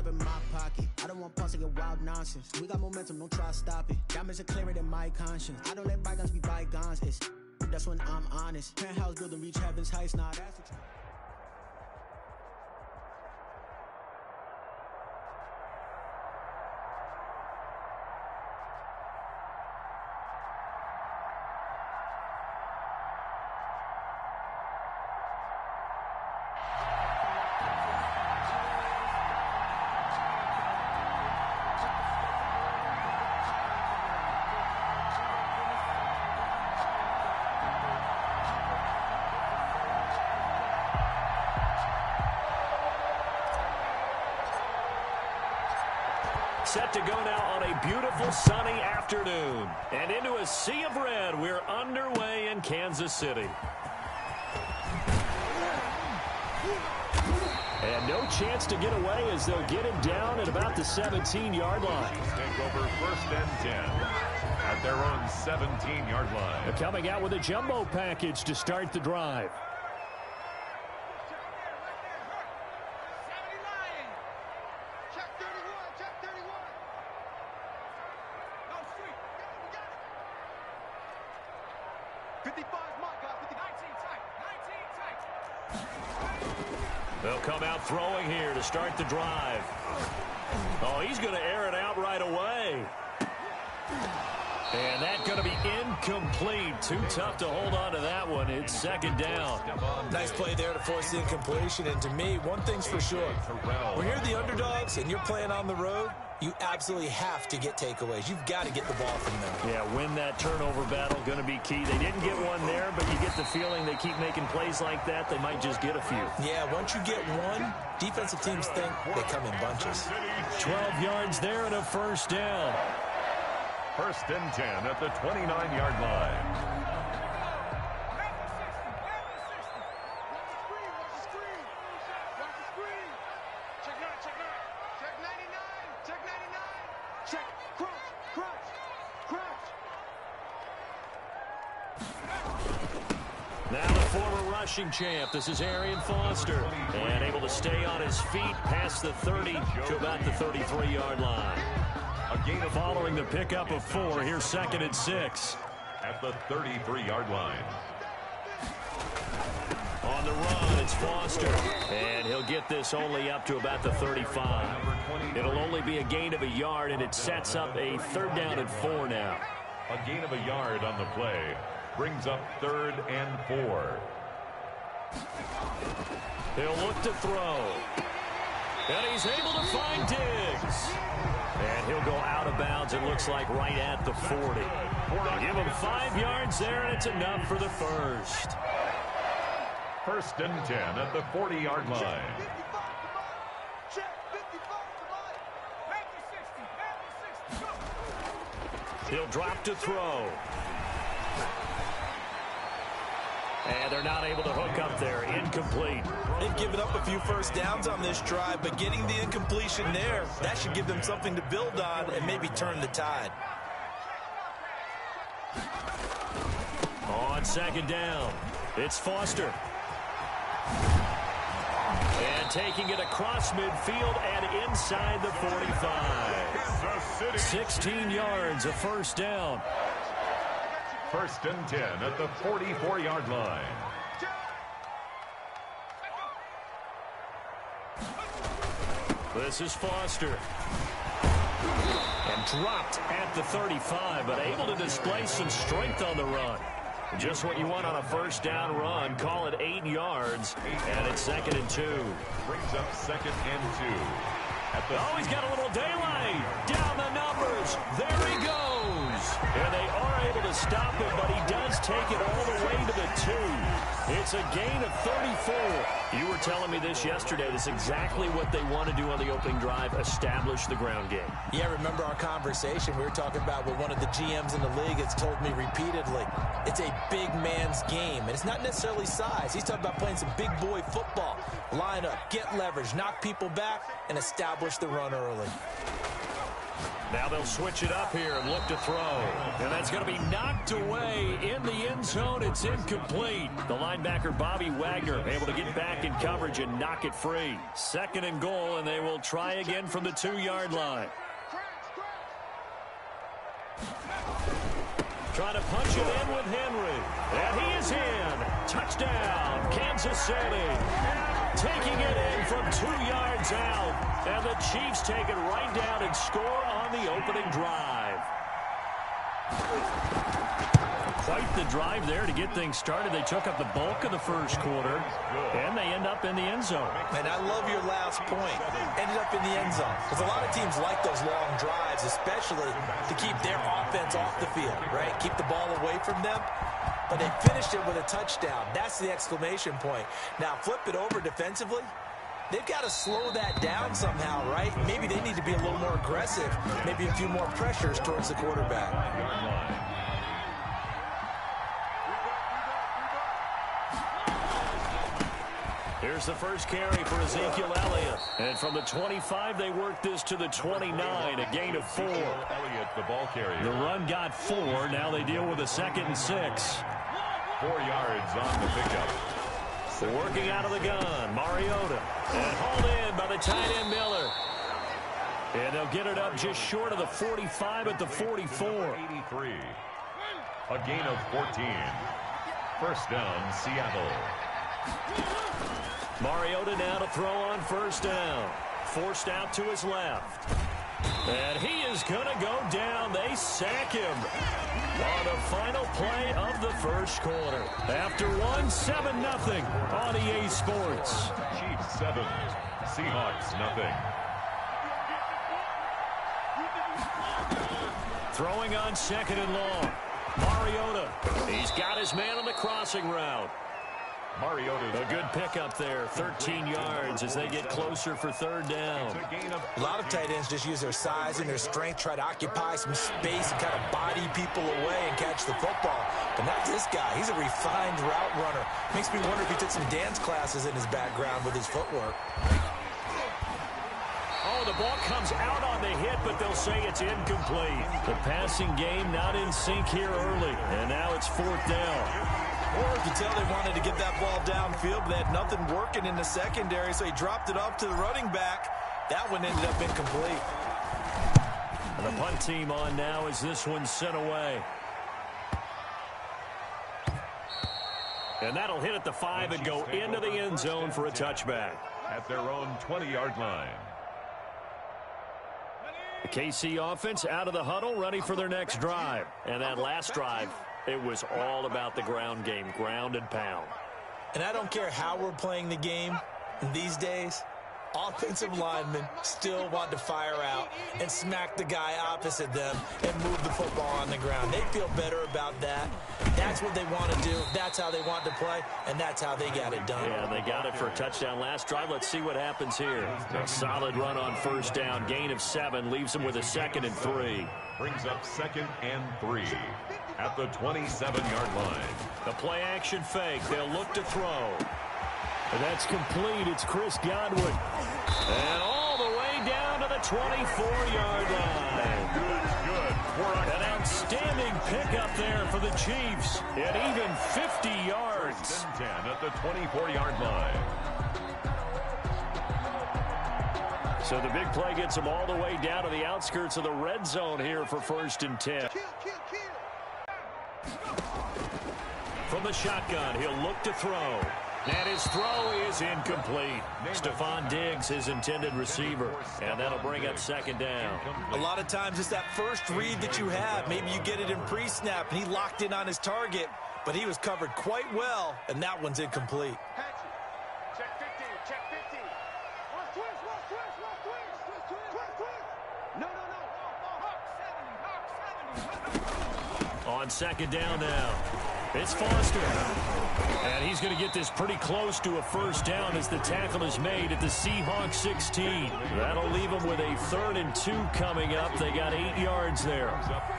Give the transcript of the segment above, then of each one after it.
up in my pocket. I don't want pulse to get wild nonsense. We got momentum, don't try to stop it. Diamonds are clearer than my conscience. I don't let bygones be bygones. That's when I'm honest. Penthouse building, reach heaven's heights. Nah, that's the truth. Set to go now on a beautiful sunny afternoon. And into a sea of red, we're underway in Kansas City. And no chance to get away as they'll get him down at about the 17-yard line. Take over 1st and 10 at their own 17-yard line. They're coming out with a jumbo package to start the drive. They'll come out throwing here to start the drive. Oh, he's going to air it out right away. And that's going to be incomplete. Too tough to hold on to that one. It's 2nd down. Nice play there to force the incompletion. And to me, one thing's for sure. When you're the underdogs and you're playing on the road, you absolutely have to get takeaways. You've got to get the ball from them. Yeah, win that turnover battle, going to be key. They didn't get one there, but you get the feeling they keep making plays like that, they might just get a few. Yeah, once you get one, defensive teams think they come in bunches. 12 yards there and a 1st down. 1st and 10 at the 29-yard line. Now the former rushing champ, this is Arian Foster, and able to stay on his feet past the 30 to about the 33-yard line. Following the pickup of 4, here's 2nd and 6. At the 33-yard line. On the run, it's Foster, and he'll get this only up to about the 35. It'll only be a gain of a yard, and it sets up a 3rd down and 4 now. A gain of a yard on the play. Brings up 3rd and 4. He'll look to throw. And he's able to find Diggs. And he'll go out of bounds, it looks like, right at the 40. They'll give him 5 yards there, and it's enough for the 1st. 1st and 10 at the 40-yard line. He'll drop to throw. And they're not able to hook up there. Incomplete. They've given up a few 1st downs on this drive, but getting the incompletion there, that should give them something to build on and maybe turn the tide. On 2nd down, it's Foster. And taking it across midfield and inside the 45. 16 yards, a 1st down. 1st and 10 at the 44-yard line. This is Foster. And dropped at the 35, but able to display some strength on the run. Just what you want on a 1st down run. Call it 8 yards, and it's 2nd and 2. Brings up 2nd and 2. Oh, he's got a little daylight. Down the numbers. There he goes. And they are able to stop him, but he does take it all the way to the 2. It's a gain of 34. You were telling me this yesterday. That's exactly what they want to do on the opening drive, establish the ground game. Yeah, remember our conversation. We were talking about what one of the GMs in the league has told me repeatedly. It's a big man's game, and it's not necessarily size. He's talking about playing some big boy football. Line up, get leverage, knock people back, and establish the run early. Now they'll switch it up here and look to throw. And that's going to be knocked away in the end zone. It's incomplete. The linebacker, Bobby Wagner, able to get back in coverage and knock it free. 2nd and goal, and they will try again from the 2-yard line. Trying to punch it in with Henry. And he is in. Touchdown, Kansas City. Taking it in from 2 yards out. And the Chiefs take it right down and score on the opening drive. Quite the drive there to get things started. They took up the bulk of the first quarter, and they end up in the end zone. And I love your last point. Ended up in the end zone. Because a lot of teams like those long drives, especially to keep their offense off the field, right? Keep the ball away from them. But they finished it with a touchdown. That's the exclamation point. Now, flip it over defensively. They've got to slow that down somehow, right? Maybe they need to be a little more aggressive. Maybe a few more pressures towards the quarterback. Here's the first carry for Ezekiel Elliott. And from the 25, they work this to the 29, a gain of 4. Elliott, the ball carrier. The run got 4. Now they deal with a 2nd and 6. 4 yards on the pickup. Working out of the gun, Mariota. And hauled in by the tight end Miller. And they'll get it up just short of the 45 at the 44. 83. A gain of 14. First down, Seattle. Mariota now to throw on first down. Forced out to his left. And he is going to go down. They sack him on the final play of the first quarter. After 7-0 on EA Sports. Chiefs 7, Seahawks nothing. Throwing on 2nd and long. Mariota. He's got his man on the crossing route. Mariota. A good pickup there, 13 yards as they get closer for 3rd down. A lot of tight ends just use their size and their strength, try to occupy some space and kind of body people away and catch the football. But not this guy. He's a refined route runner. Makes me wonder if he took some dance classes in his background with his footwork. Oh, the ball comes out on the hit, but they'll say it's incomplete. The passing game not in sync here early, and now it's 4th down. Or you can tell they wanted to get that ball downfield, but they had nothing working in the secondary, so he dropped it off to the running back. That one ended up incomplete. And the punt team on now as this one's sent away. And that'll hit at the 5 and go into the end zone for a touchback. At their own 20-yard line. The KC offense out of the huddle, ready for their next drive. And that last drive, it was all about the ground game, ground and pound. And I don't care how we're playing the game these days, offensive linemen still want to fire out and smack the guy opposite them and move the football on the ground. They feel better about that. That's what they want to do. That's how they want to play, and that's how they got it done. Yeah, they got it for a touchdown last drive. Let's see what happens here. A solid run on first down, gain of 7, leaves them with a 2nd and 3. Brings up 2nd and 3 at the 27-yard line. The play action fake. They'll look to throw. And that's complete. It's Chris Godwin. And all the way down to the 24-yard line. Good. An outstanding pickup there for the Chiefs. And even 50 yards. 10 at the 24-yard line. So the big play gets them all the way down to the outskirts of the red zone here for 1st and 10. From the shotgun, he'll look to throw. And his throw is incomplete. Stephon Diggs, his intended receiver. And that'll bring up 2nd down. A lot of times it's that first read that you have. Maybe you get it in pre-snap, and he locked in on his target. But he was covered quite well, and that one's incomplete. Check 15, check 15. Watch twist. No. Hawk 70. On 2nd down now. It's Foster. And he's going to get this pretty close to a first down as the tackle is made at the Seahawks 16. That'll leave them with a 3rd and 2 coming up. They got 8 yards there.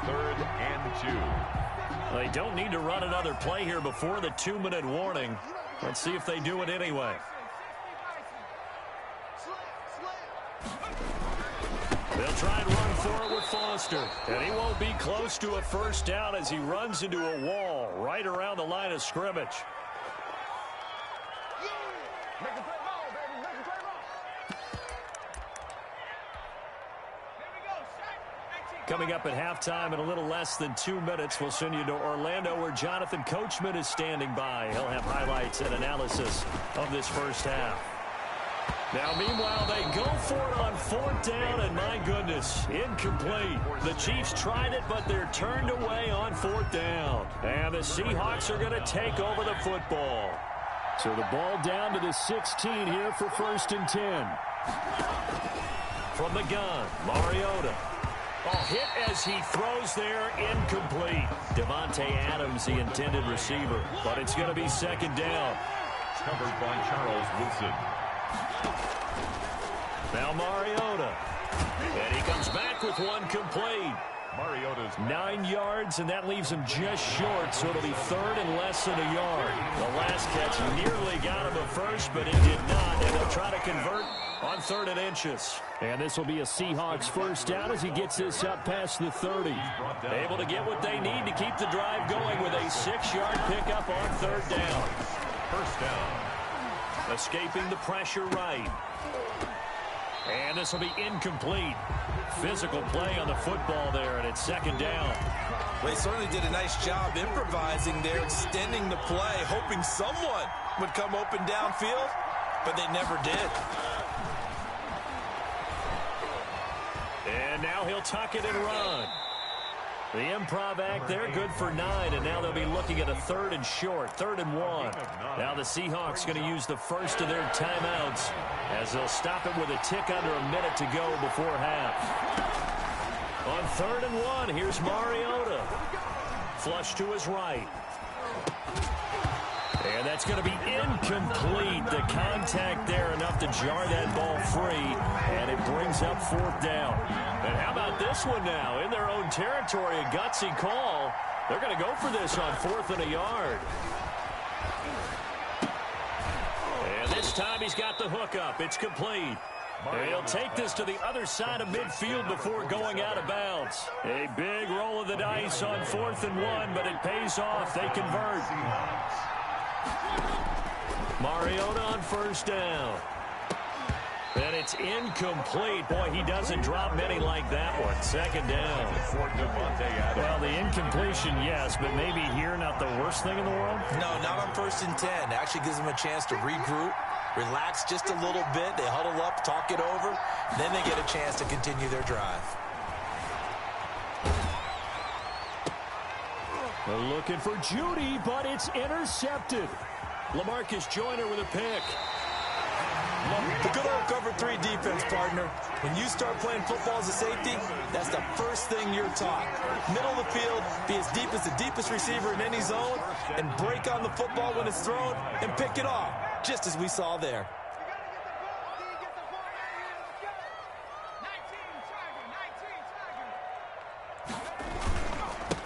3rd and 2. They don't need to run another play here before the 2-minute warning. Let's see if they do it anyway. They'll try and run for it with Foster. And he won't be close to a first down as he runs into a wall right around the line of scrimmage. Coming up at halftime in a little less than 2 minutes, we'll send you to Orlando where Jonathan Coachman is standing by. He'll have highlights and analysis of this first half. Now, meanwhile, they go for it on 4th down, and my goodness, incomplete. The Chiefs tried it, but they're turned away on 4th down. And the Seahawks are going to take over the football. So the ball down to the 16 here for 1st and 10. From the gun, Mariota. Hit as he throws there, incomplete. Devontae Adams, the intended receiver, but it's going to be 2nd down. Covered by Charles Woodson. Now Mariota, and he comes back with one complete. Mariota's 9 yards, and that leaves him just short, so it'll be 3rd and less than a yard. The last catch nearly got him a first, but it did not, and they'll try to convert on 3rd and inches. And this will be a Seahawks first down as he gets this up past the 30. Able to get what they need to keep the drive going with a 6-yard pickup on 3rd down. first down. Escaping the pressure right. And this will be incomplete. Physical play on the football there, and it's 2nd down. Well, they certainly did a nice job improvising there, extending the play, hoping someone would come open downfield, but they never did. And now he'll tuck it and run. The improv act there, good for 9, and now they'll be looking at a 3rd and short, 3rd and 1. Now the Seahawks going to use the first of their timeouts as they'll stop it with a tick under a minute to go before half. On 3rd and 1, here's Mariota. Flush to his right. And that's going to be incomplete. The contact there enough to jar that ball free, and it brings up 4th down. And how about this one now? In their own territory, a gutsy call. They're going to go for this on 4th and a yard. And this time he's got the hook up. It's complete. And he'll take this to the other side of midfield before going out of bounds. A big roll of the dice on 4th and 1, but it pays off. They convert. Mariota on 1st down. And it's incomplete. Boy, he doesn't drop many like that one. 2nd down. Well, the incompletion, yes, but maybe here not the worst thing in the world? No, not on 1st and 10. It actually gives them a chance to regroup, relax just a little bit. They huddle up, talk it over. Then they get a chance to continue their drive. They're looking for Judy, but it's intercepted. LaMarcus Joyner with a pick. The good old cover 3 defense, partner. When you start playing football as a safety, that's the first thing you're taught. Middle of the field, be as deep as the deepest receiver in any zone, and break on the football when it's thrown and pick it off, just as we saw there.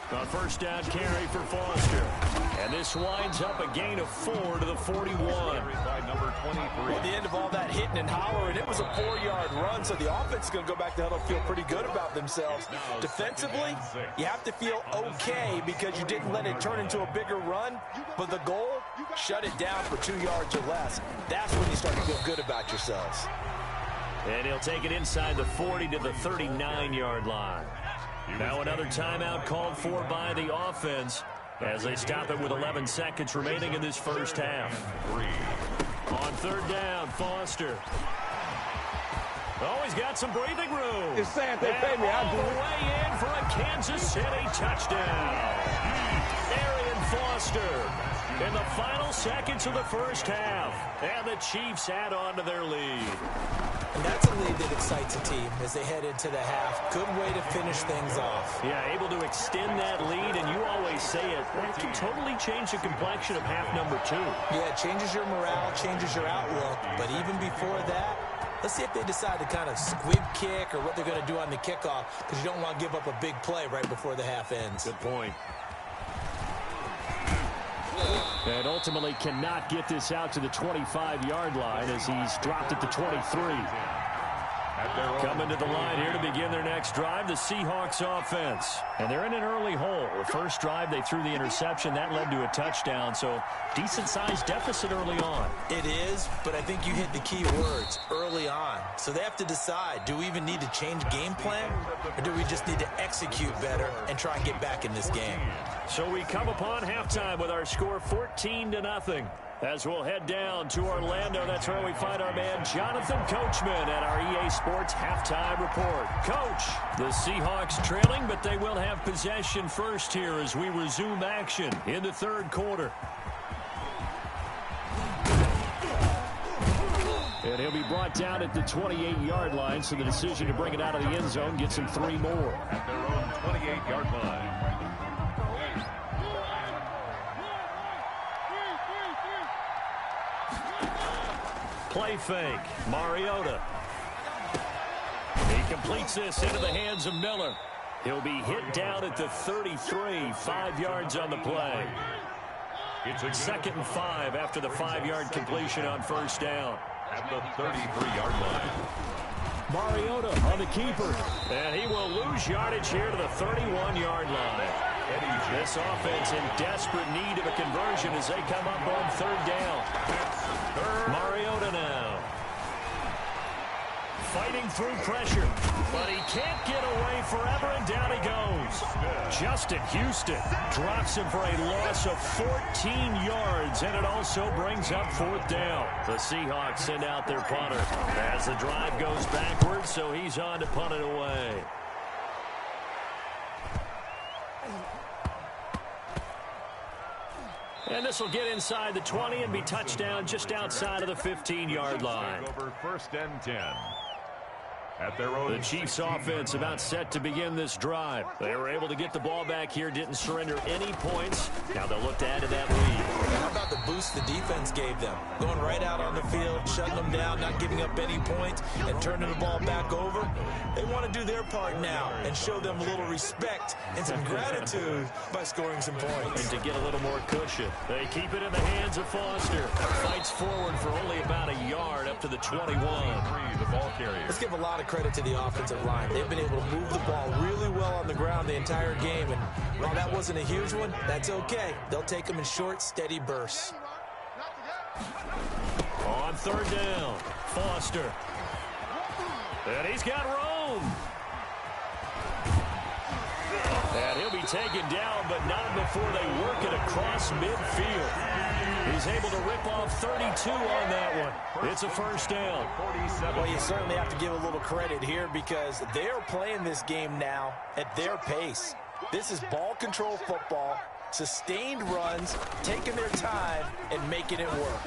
A first down carry for Foster. And this winds up a gain of 4 to the 41. At the end of all that hitting and hollering, it was a 4-yard run, so the offense is going to go back to huddle and feel pretty good about themselves. Defensively, you have to feel okay because you didn't let it turn into a bigger run, but the goal, shut it down for 2 yards or less. That's when you start to feel good about yourselves. And he'll take it inside the 40 to the 39-yard line. Now another timeout called for by the offense as they stop it with 11 seconds remaining in this first half. On 3rd down, Foster. Oh, he's got some breathing room. Just saying, they pay me. All the way in for a Kansas City touchdown. Arian Foster in the final seconds of the first half. And the Chiefs add on to their lead. And that's a lead that excites a team as they head into the half. Good way to finish things off. Yeah, able to extend that lead, and you always say it, that can totally change the complexion of half number 2. Yeah, it changes your morale, changes your outlook. But even before that, let's see if they decide to kind of squib kick or what they're going to do on the kickoff, because you don't want to give up a big play right before the half ends. Good point. And ultimately cannot get this out to the 25-yard line as he's dropped at the 23. Coming to the line here to begin their next drive, the Seahawks offense. And they're in an early hole. The first drive, they threw the interception. That led to a touchdown, so decent-sized deficit early on. It is, but I think you hit the key words, early on. So they have to decide, do we even need to change game plan, or do we just need to execute better and try and get back in this game? So we come upon halftime with our score 14-0. As we'll head down to Orlando, that's where we find our man Jonathan Coachman at our EA Sports Halftime Report. Coach, the Seahawks trailing, but they will have possession first here as we resume action in the third quarter. And he'll be brought down at the 28-yard line, so the decision to bring it out of the end zone gets him 3 more. At their own 28-yard line. Play fake. Mariota. He completes this into the hands of Miller. He'll be hit down at the 33, 5 yards on the play. It's a 2nd and 5 after the 5-yard completion on first down. At the 33-yard line. Mariota on the keeper. And he will lose yardage here to the 31-yard line. This offense in desperate need of a conversion as they come up on third down. Mariota now. Fighting through pressure, but he can't get away forever, and down he goes. Justin Houston drops him for a loss of 14 yards, and it also brings up 4th down. The Seahawks send out their punter as the drive goes backwards, so he's on to punt it away. And this will get inside the 20 and be touchdown just outside of the 15-yard line. Over 1st and 10. At their own. The Chiefs offense about set to begin this drive. They were able to get the ball back here, didn't surrender any points. Now they'll look to add to that lead. How about the boost the defense gave them? Going right out on the field, shutting them down, not giving up any points, and turning the ball back over. They want to do their part now and show them a little respect and some gratitude by scoring some points. And to get a little more cushion, they keep it in the hands of Foster. Fights forward for only about a yard up to the 21. The ball carrier. Let's give a lot of credit to the offensive line. They've been able to move the ball really well on the ground the entire game, and while that wasn't a huge one, that's okay. They'll take them in short, steady bursts. On third down, Foster. And he's got room. And he'll be taken down, but not before they work it across midfield. He's able to rip off 32 on that one. It's a 1st down. Well, you certainly have to give a little credit here because they're playing this game now at their pace. This is ball control football, sustained runs, taking their time, and making it work.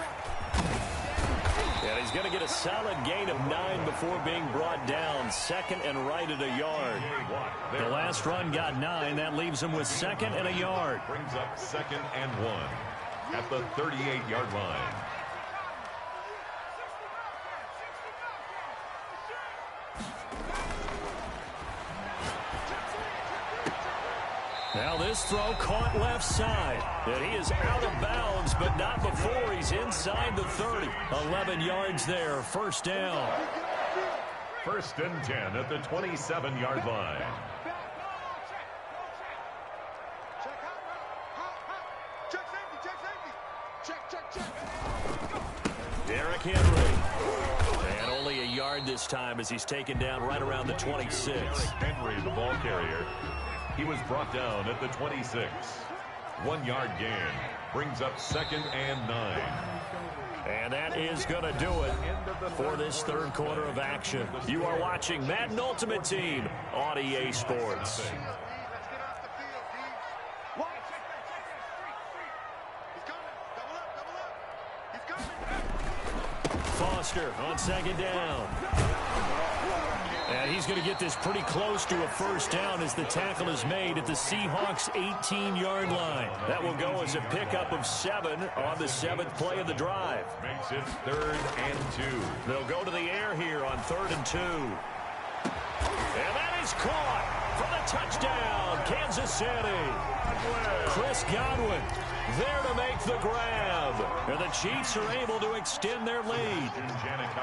And he's going to get a solid gain of 9 before being brought down. 2nd and right at a yard. The last run got 9. That leaves him with 2nd and a yard. Brings up 2nd and 1 at the 38-yard line. Now this throw caught left side. And he is out of bounds, but not before he's inside the 30. 11 yards there, 1st down. 1st and 10 at the 27-yard line. Derrick Henry. And only a yard this time as he's taken down right around the 26. Henry, the ball carrier. He was brought down at the 26. 1-yard gain. Brings up 2nd and 9. And that is going to do it for this third quarter of action. You are watching Madden Ultimate Team on EA Sports. Foster on 2nd down. And he's going to get this pretty close to a 1st down as the tackle is made at the Seahawks' 18-yard line. That will go as a pickup of 7 on the 7th play of the drive. Makes it 3rd and 2. They'll go to the air here on 3rd and 2. And that is caught for the touchdown, Kansas City. Chris Godwin there to make the grab. And the Chiefs are able to extend their lead.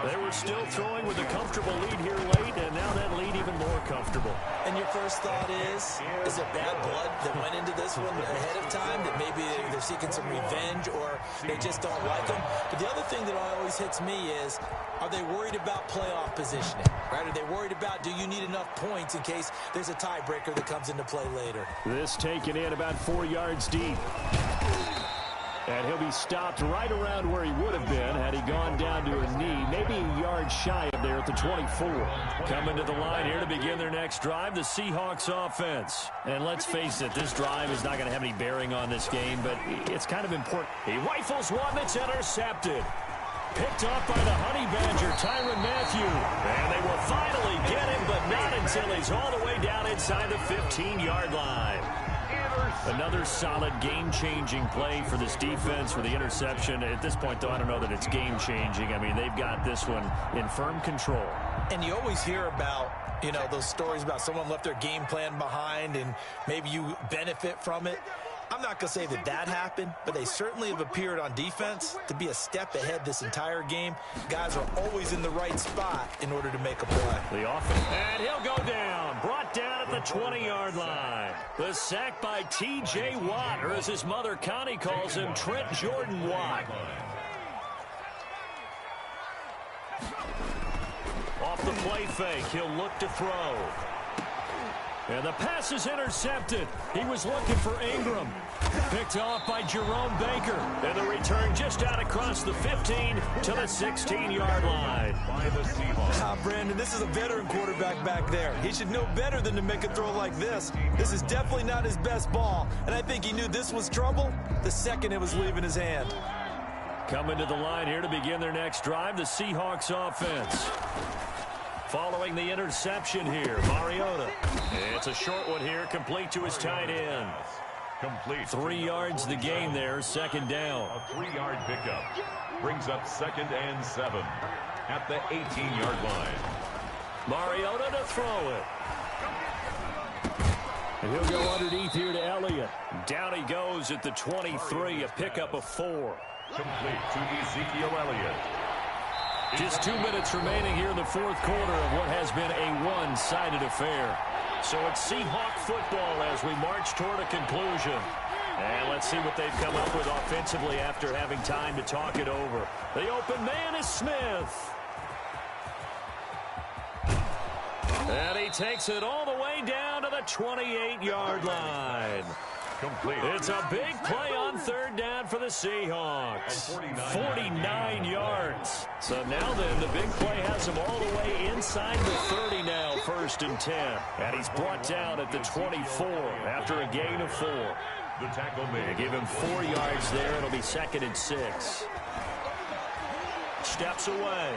They were still throwing with a comfortable lead here late, and now that lead even more comfortable. And your first thought is it bad blood that went into this one ahead of time, that maybe they're seeking some revenge or they just don't like them? But the other thing that always hits me is, are they worried about playoff positioning? Right? Are they worried about, do you need enough points in case there's a tiebreaker that comes into play later? This taken in about 4 yards deep. And he'll be stopped right around where he would have been had he gone down to a knee, maybe a yard shy of there at the 24. Coming to the line here to begin their next drive, the Seahawks offense. And let's face it, this drive is not going to have any bearing on this game, but it's kind of important. He rifles one that's intercepted. Picked off by the Honey Badger, Tyrann Mathieu. And they will finally get him, but not until he's all the way down inside the 15-yard line. Another solid game-changing play for this defense for the interception. At this point, though, I don't know that it's game-changing. I mean, they've got this one in firm control. And you always hear about, you know, those stories about someone left their game plan behind and maybe you benefit from it. I'm not going to say that that happened, but they certainly have appeared on defense to be a step ahead this entire game. Guys are always in the right spot in order to make a play. The offense, and he'll go down. Brought down at the 20-yard line. The sack by T.J. Watt, or as his mother Connie calls him, Trent Jordan Watt. Off the play fake, he'll look to throw. And the pass is intercepted. He was looking for Ingram. Picked off by Jerome Baker. And the return just out across the 15 to the 16-yard line. By the Seahawks. Brandon, this is a veteran quarterback back there. He should know better than to make a throw like this. This is definitely not his best ball. And I think he knew this was trouble the second it was leaving his hand. Coming to the line here to begin their next drive, the Seahawks offense. Following the interception here, Mariota. It's a short one here, complete to his tight end. Complete. 3 yards the game there, second down. A 3-yard pickup brings up 2nd and 7 at the 18-yard line. Mariota to throw it. And he'll go underneath here to Elliott. Down he goes at the 23, a pickup of 4. Complete to Ezekiel Elliott. Just 2 minutes remaining here in the fourth quarter of what has been a one-sided affair. So it's Seahawk football as we march toward a conclusion. And let's see what they've come up with offensively after having time to talk it over. The open man is Smith. And he takes it all the way down to the 28-yard line. Complete. It's a big play on third down for the Seahawks. 49 yards. So now then, the big play has him all the way inside the 30 now, 1st and 10. And he's brought down at the 24 after a gain of 4. The tackle made. They give him 4 yards there. It'll be 2nd and 6. Steps away.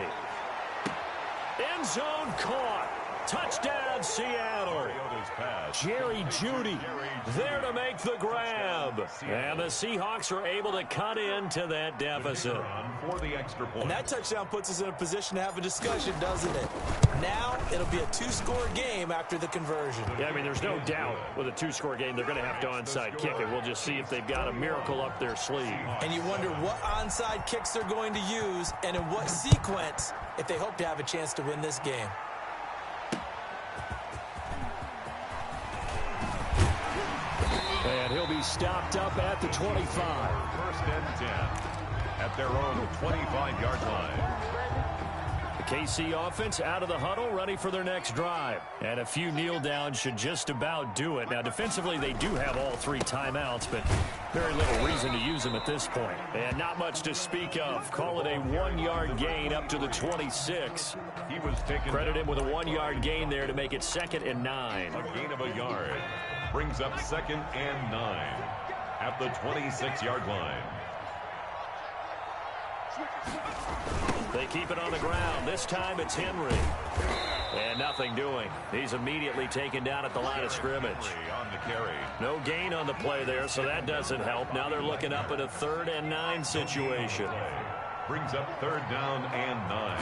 End zone caught. Touchdown, Seattle. Jerry Jeudy there to make the grab. And the Seahawks are able to cut into that deficit. For the extra point. And that touchdown puts us in a position to have a discussion, doesn't it? Now it'll be a 2-score game after the conversion. Yeah, I mean, there's no doubt with a 2-score game they're going to have to onside kick it. We'll just see if they've got a miracle up their sleeve. And you wonder what onside kicks they're going to use and in what sequence if they hope to have a chance to win this game. And he'll be stopped up at the 25. 1st and 10 at their own 25-yard line. The KC offense out of the huddle, ready for their next drive. And a few kneel downs should just about do it. Now, defensively, they do have all 3 timeouts, but very little reason to use them at this point. And not much to speak of. Call it a 1-yard gain up to the 26. He was taken. Credit him with a 1-yard gain there to make it 2nd and 9. A gain of a yard brings up 2nd and 9 at the 26-yard line. They keep it on the ground. This time it's Henry. And nothing doing. He's immediately taken down at the line of scrimmage. On the carry. No gain on the play there, so that doesn't help. Now they're looking up at a 3rd and 9 situation. Brings up 3rd down and 9.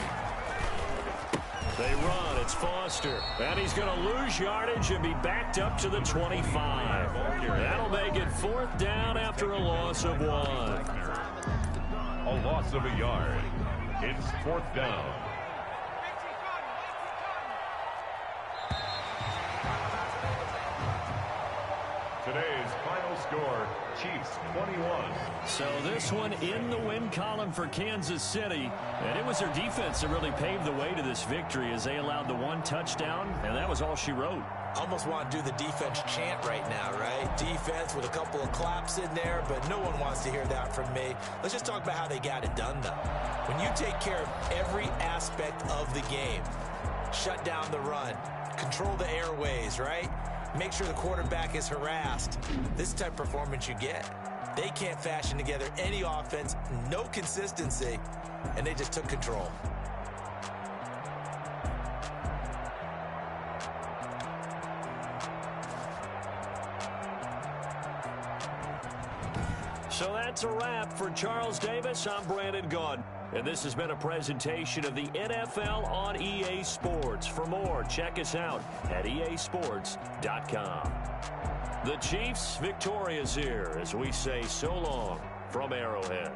They run. It's Foster. And he's going to lose yardage and be backed up to the 25. That'll make it 4th down after a loss of 1. loss of a yard. It's 4th down. Today's final score, Chiefs 21. So this one in the win column for Kansas City. And it was their defense that really paved the way to this victory as they allowed the 1 touchdown, and that was all she wrote. Almost want to do the defense chant right now, right? Defense with a couple of claps in there, but no one wants to hear that from me. Let's just talk about how they got it done, though. When you take care of every aspect of the game, shut down the run, control the airways, right? Make sure the quarterback is harassed. This type of performance you get. They can't fashion together any offense, no consistency, and they just took control. So that's a wrap for Charles Davis. I'm Brandon Gaudin. And this has been a presentation of the NFL on EA Sports. For more, check us out at easports.com. The Chiefs victorious here as we say so long from Arrowhead.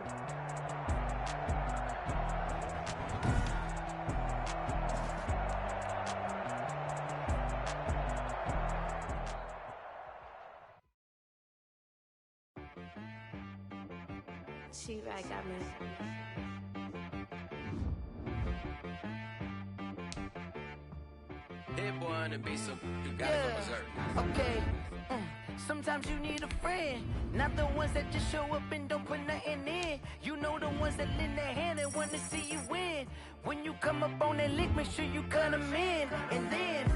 She-Rag got me. Hit one and be so you gotta go berserk. Okay. Sometimes you need a friend, not the ones that just show up and don't put nothing in. You know the ones that lend their hand and want to see you win. When you come up on that lick, make sure you cut them in. And then,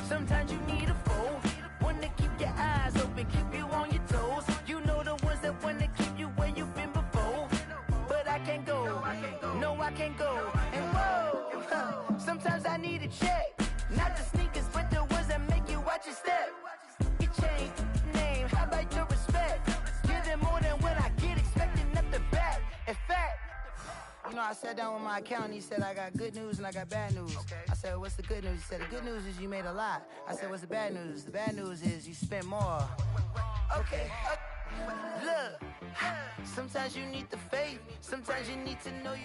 sometimes you need a foe, one to keep your eyes open, keep you on your toes. You know the ones that want to keep you where you've been before. But I can't go, no I can't go. And whoa, sometimes I need a check. Not the sneakers, but the ones that make you watch your step. You change name, how about your respect? Give them more than what I get, expecting up the back. In fact, you know, I sat down with my accountant, he said, I got good news and I got bad news. I said, what's the good news? He said, the good news is you made a lot. I said, what's the bad news? The bad news is you spent more. Okay. Look, sometimes you need the faith, sometimes you need to know you.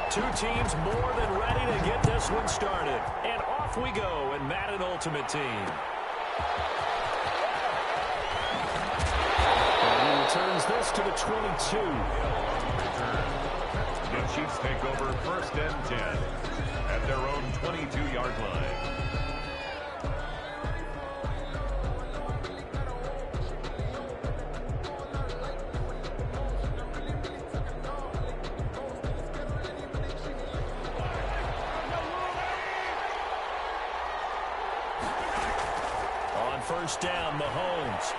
Two teams more than ready to get this one started. And off we go in Madden Ultimate Team. And he returns this to the 22. The Chiefs take over 1st and 10 at their own 22-yard line. First down, Mahomes.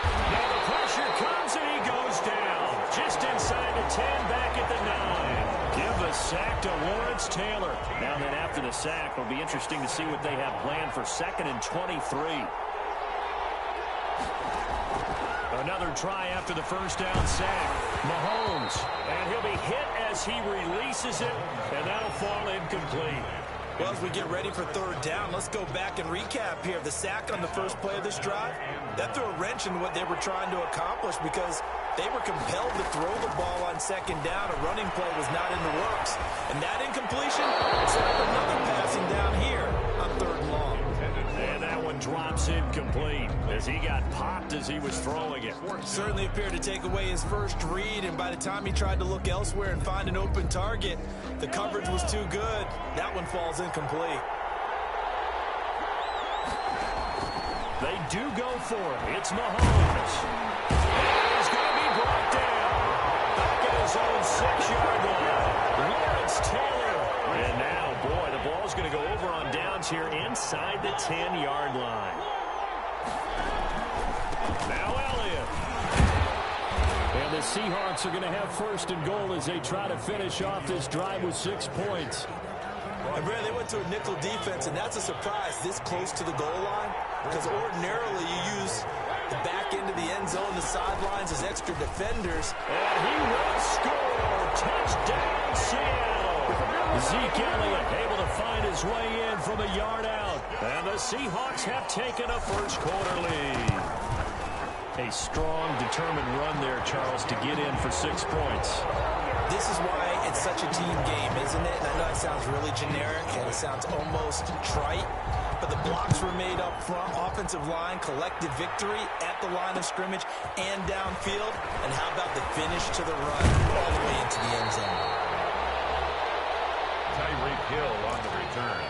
Now the pressure comes and he goes down. Just inside the 10, back at the 9. Give the sack to Lawrence Taylor. Now then after the sack, it'll be interesting to see what they have planned for 2nd and 23. Another try after the first down sack. Mahomes. And he'll be hit as he releases it, and that'll fall incomplete. Well, as we get ready for 3rd down, let's go back and recap here. The sack on the first play of this drive, that threw a wrench in what they were trying to accomplish because they were compelled to throw the ball on 2nd down. A running play was not in the works. And that incompletion set up another passing down here on 3rd and long. And that one drops incomplete as he got popped as he was throwing it. Certainly appeared to take away his first read, and by the time he tried to look elsewhere and find an open target, the coverage was too good. That one falls incomplete. They do go for it. It's Mahomes. And he's going to be brought down. Back at his own 6-yard line. Lawrence Taylor. And now, boy, the ball's going to go over on downs here inside the 10-yard line. Now Elliott. And the Seahawks are going to have first and goal as they try to finish off this drive with 6 points. And Brad, they went to a nickel defense, and that's a surprise this close to the goal line, because ordinarily you use the back end of the end zone, the sidelines as extra defenders. And he will score. Touchdown, Seattle. Zeke Elliott able to find his way in from a yard out. And the Seahawks have taken a first quarter lead. A strong, determined run there, Charles, to get in for 6 points. This is why it's such a team game, isn't it? And I know it sounds really generic and it sounds almost trite, but the blocks were made up front, offensive line, collective victory at the line of scrimmage and downfield. And how about the finish to the run all the way into the end zone? Tyreek Hill on the return.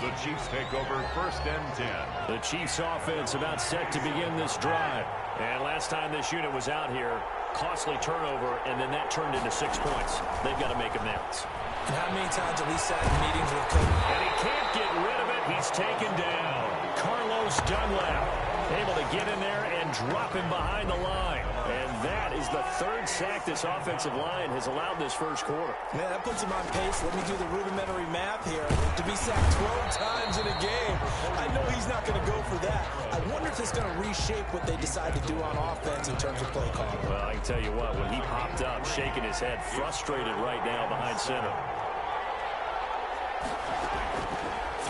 The Chiefs take over first and 10. The Chiefs offense about set to begin this drive. And last time this unit was out here, costly turnover, and then that turned into 6 points. They've got to make amends. And how many times have we sat in meetings with Kobe? And he can't get rid of it. He's taken down. Carlos Dunlap able to get in there and drop him behind the line. And that is the third sack this offensive line has allowed this first quarter. Man, that puts him on pace. Let me do the rudimentary math here. To be sacked 12 times in a game, I know he's not going to go for that. I wonder if it's going to reshape what they decide to do on offense in terms of play calling. Well, I can tell you what, when he popped up, shaking his head, frustrated right now behind center.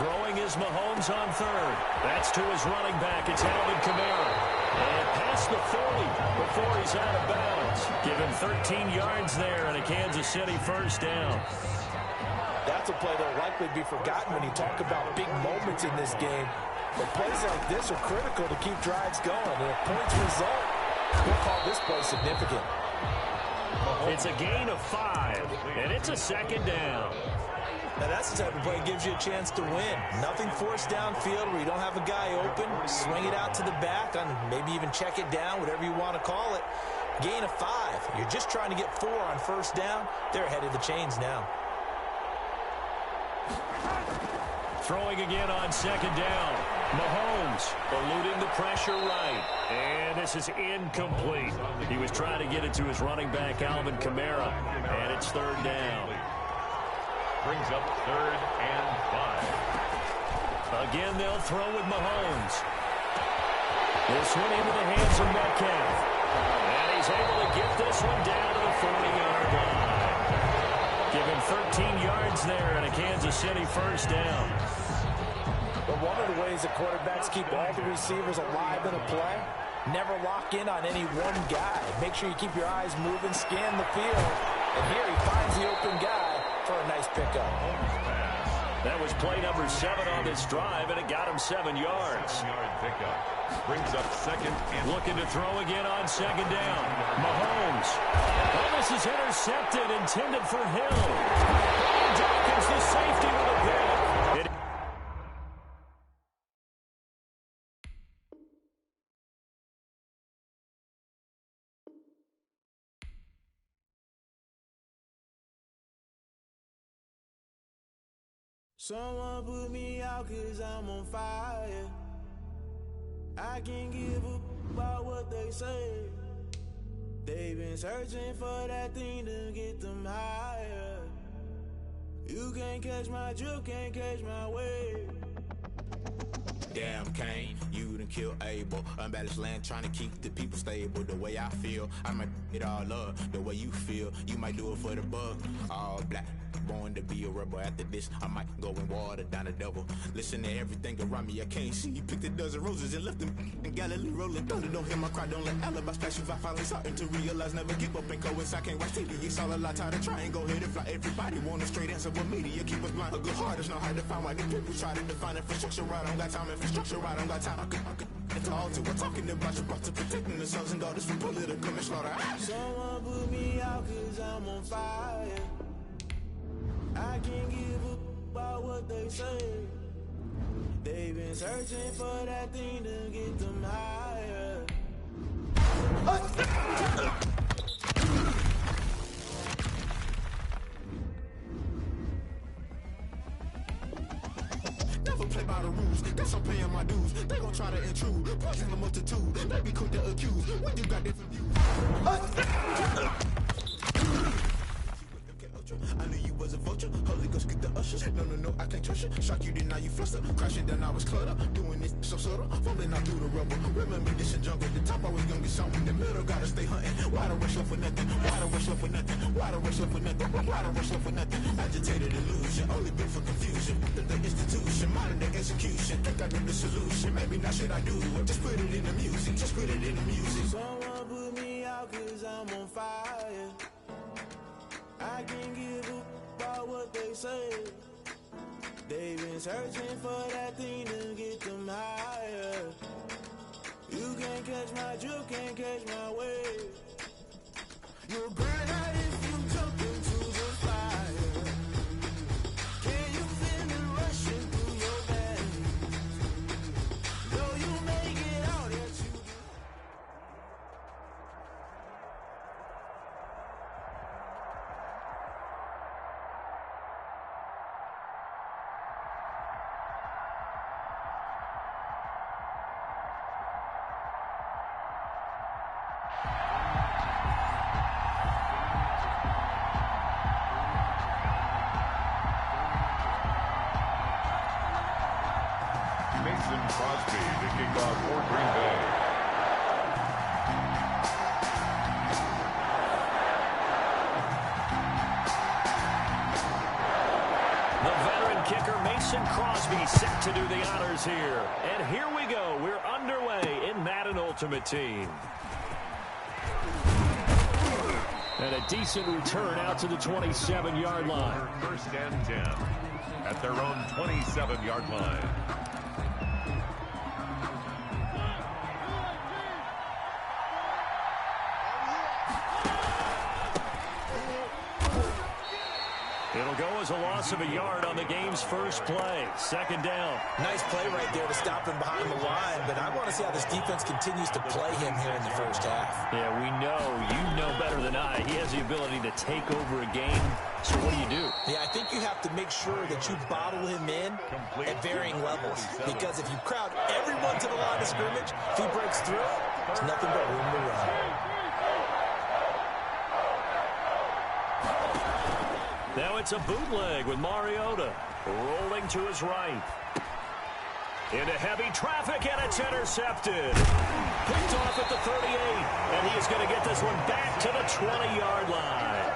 Throwing is Mahomes on third. That's to his running back. It's Alvin Kamara. And past the 40 before he's out of bounds. Given 13 yards there and a Kansas City first down. That's a play that will likely be forgotten when you talk about big moments in this game. But plays like this are critical to keep drives going. And if points result, we'll call this play significant. It's a gain of 5, and it's a second down. Now that's the type of play that gives you a chance to win. Nothing forced downfield where you don't have a guy open. Swing it out to the back, and maybe even check it down, whatever you want to call it. Gain of 5. You're just trying to get 4 on first down. They're ahead of the chains now. Throwing again on second down. Mahomes eluding the pressure right. And this is incomplete. He was trying to get it to his running back, Alvin Kamara. And it's third down. Brings up third and 5. Again, they'll throw with Mahomes. This one into the hands of Metcalf. And he's able to get this one down to the 40-yard line. Given 13 yards there and a Kansas City first down. But one of the ways that quarterbacks keep all the receivers alive in a play, never lock in on any one guy. Make sure you keep your eyes moving, scan the field. And here he finds the open guy for a nice pickup. That was play number 7 on this drive, and it got him 7 yards. 7-yard pickup. Brings up second and looking to throw again on second down. Mahomes. Oh, this is intercepted, intended for Hill. Dawkins, the safety with a pick. Someone put me out 'cause I'm on fire. I can't give a about what they say. They've been searching for that thing to get them higher. You can't catch my drift, can't catch my wave. Damn Kane, you done kill Abel. Unbalanced land trying to keep the people stable. The way I feel, I might it all up. The way you feel, you might do it for the bug. All black, born to be a rebel. After this, I might go and water down the devil. Listen to everything around me, I can't see. Picked a dozen roses and left them in Galilee rolling thunder. Don't hear my cry, don't let alibi splash. If I finally starting to realize, never give up and coincide. Can't watch TV, it's all a lot. Tired of trying, go ahead and fly. Everybody want a straight answer, but media keep us blind. A good heart is not hard to find. Why the people try to define infrastructure right? I don't got time, infrastructure right? I don't got time. I could call to. We're talking about your brought to protecting the sons and daughters from political manslaughter. Someone put me out 'cause I'm on fire. I can't give a about what they say. They've been searching for that thing to get them higher. Never play by the rules. Guess I'm paying my dues. They gon' try to intrude. Poison the multitude. They be quick to accuse. We do got different views. I knew you was a vulture. Holy Ghost get the ushers. No, I can't trust you. Shock you, then now you fluster. Crashing down, I was cluttered. Doing this so subtle. Fumbling out through the rubble. Remember this and jump at the top. Always gonna get something. In the middle, gotta stay hunting. Why the rush up for nothing? Why the rush up for nothing? Why the rush up for nothing? Why the rush up for nothing? Agitated illusion. Only built for confusion. The institution. Modern day execution. Think I know the solution. Maybe not shit I do. Just put it in the music. Just put it in the music. Someone put me out 'cause I'm on fire. I can't give up about what they say. They've been searching for that thing to get them higher. You can't catch my drift, can't catch my wave. You'll burn out if you jump into the fire. Can you feel it rushing through your veins? Though you make it out, yet you do. Crosby to kick off for Green Bay. The veteran kicker Mason Crosby set to do the honors here. And here we go. We're underway in Madden Ultimate Team. And a decent return out to the 27-yard line. First and 10 at their own 27-yard line. It'll go as a loss of a yard on the game's first play. Second down. Nice play right there to stop him behind the line, but I want to see how this defense continues to play him here in the first half. Yeah, we know. You know better than I. He has the ability to take over a game. So what do? Yeah, I think you have to make sure that you bottle him in at varying levels, because if you crowd everyone to the line of scrimmage, if he breaks through, there's nothing but room to run. Now it's a bootleg with Mariota rolling to his right. Into heavy traffic, and it's intercepted. Picked off at the 38, and he is going to get this one back to the 20-yard line.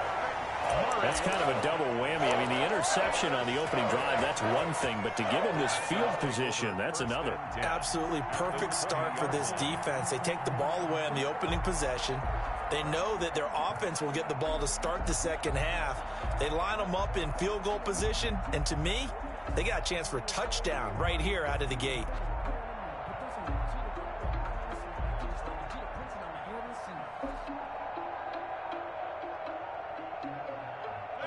That's kind of a double whammy. I mean, the interception on the opening drive, that's one thing, but to give him this field position, that's another. Absolutely perfect start for this defense. They take the ball away on the opening possession. They know that their offense will get the ball to start the second half. They line them up in field goal position, and to me, they got a chance for a touchdown right here out of the gate.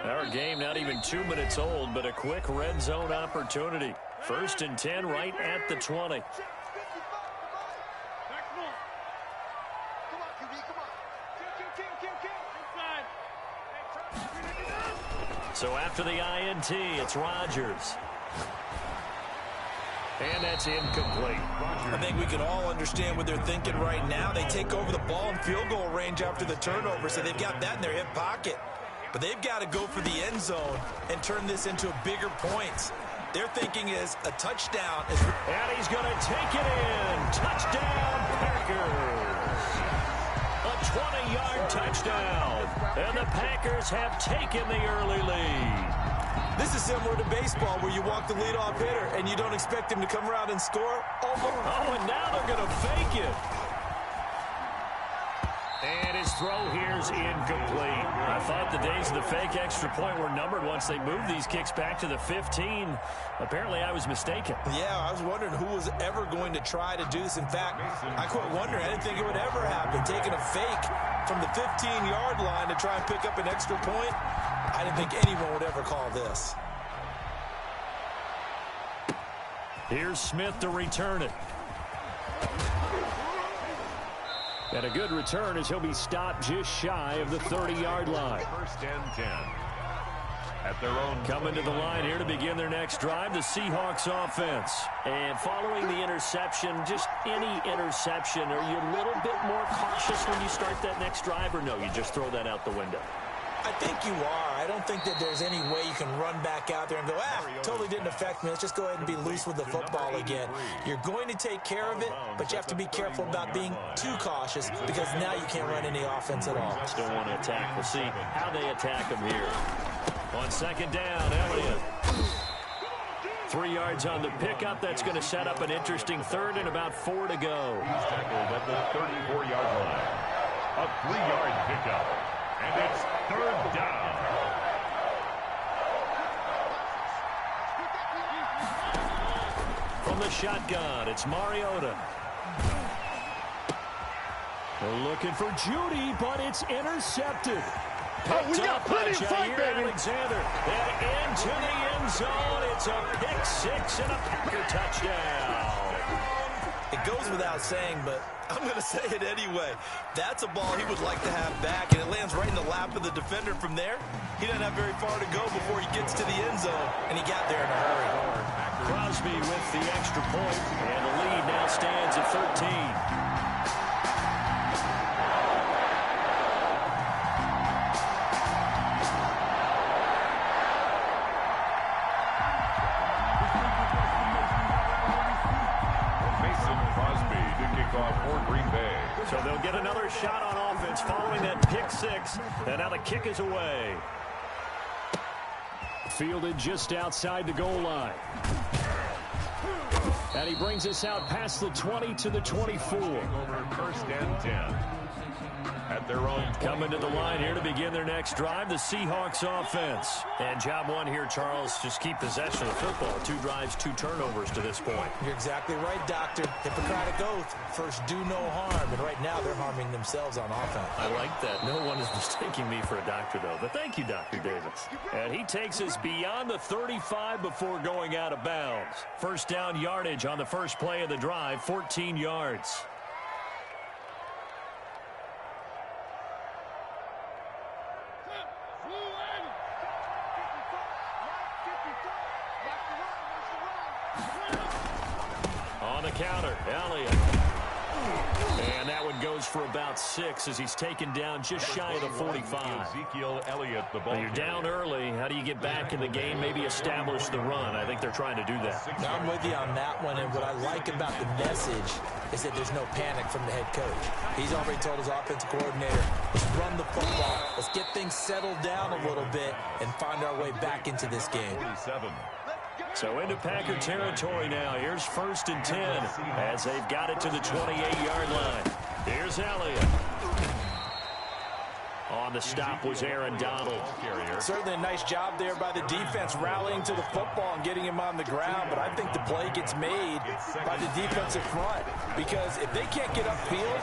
Our game not even 2 minutes old, but a quick red zone opportunity. First and 10 right at the 20. So after the INT, it's Rodgers. And that's incomplete. I think we can all understand what they're thinking right now. They take over the ball in field goal range after the turnover, so they've got that in their hip pocket. But they've got to go for the end zone and turn this into bigger points. Their thinking is a touchdown. And he's going to take it in. Touchdown, Packers. A 20-yard touchdown. And the Packers have taken the early lead. This is similar to baseball where you walk the leadoff hitter and you don't expect him to come around and score. Oh, and now they're going to fake it. And his throw here's incomplete. I thought the days of the fake extra point were numbered once they moved these kicks back to the 15. Apparently, I was mistaken. Yeah, I was wondering who was ever going to try to do this. In fact, I quit wondering. I didn't think it would ever happen. Taking a fake from the 15-yard line to try and pick up an extra point, I didn't think anyone would ever call this. Here's Smith to return it. And a good return as he'll be stopped just shy of the 30-yard line. First and 10. at their own. Coming to the line here to begin their next drive, the Seahawks offense. And following the interception, just any interception, are you a little bit more cautious when you start that next drive, or no, you just throw that out the window? I think you are. I don't think that there's any way you can run back out there and go, totally didn't affect me. Let's just go ahead and be loose with the football again. You're going to take care of it, but you have to be careful about being too cautious because now you can't run any offense at all. Still want to attack. We'll see how they attack them here. On second down, Elliott. 3 yards on the pickup. That's going to set up an interesting third and about 4 to go. He's tackled at the 34-yard line. A 3-yard pickup. And it's third down. From the shotgun, it's Mariota. They're looking for Judy, but it's intercepted. We got plenty of fight, baby. Alexander. And into the end zone. It's a pick six and a Packer touchdown. It goes without saying, but I'm going to say it anyway. That's a ball he would like to have back, and it lands right in the lap of the defender from there. He doesn't have very far to go before he gets to the end zone, and he got there in a hurry. Crosby with the extra point, and the lead now stands at 13. So they'll get another shot on offense following that pick six. And now the kick is away. Fielded just outside the goal line. And he brings us out past the 20 to the 24. Over first and 10. At their own. Coming to the line here to begin their next drive, the Seahawks offense. And job one here, Charles, just keep possession of the football. 2 drives, 2 turnovers to this point. You're exactly right, Doctor. Hippocratic oath. First, do no harm. And right now, they're harming themselves on offense. I like that. No one is mistaking me for a doctor, though. But thank you, Dr. Davis. And he takes us beyond the 35 before going out of bounds. First down yardage on the first play of the drive, 14 yards. On the counter, Elliott. And that one goes for about 6 as he's taken down just shy of the 45. Ezekiel Elliott, the ball. When you're down early, how do you get back in the game, maybe establish the run? I think they're trying to do that. Now, I'm with you on that one, and what I like about the message is that there's no panic from the head coach. He's already told his offensive coordinator, let's run the football, let's get things settled down a little bit, and find our way back into this game. 47. So into Packer territory now. Here's first and 10 as they've got it to the 28-yard line. Here's Elliott. On the stop was Aaron Donald. Certainly a nice job there by the defense rallying to the football and getting him on the ground, but I think the play gets made by the defensive front because if they can't get upfield,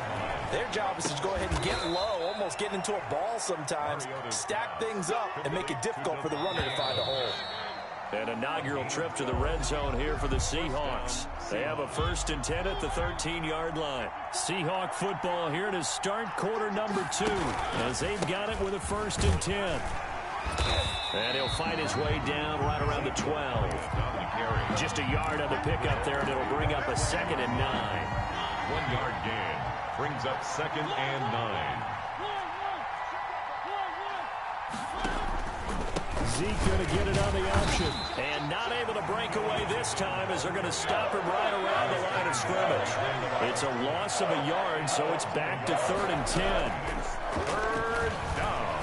their job is to go ahead and get low, almost get into a ball sometimes, stack things up, and make it difficult for the runner to find a hole. An inaugural trip to the red zone here for the Seahawks. They have a first and 10 at the 13-yard line. Seahawk football here to start quarter number 2 as they've got it with a first and 10. And he'll find his way down right around the 12. Just a yard on the pickup there, and it'll bring up a second and 9. 1-yard gain brings up second and 9. Zeke going to get it on the option. And not able to break away this time as they're going to stop him right around the line of scrimmage. It's a loss of a yard, so it's back to 3rd and 10. Third down.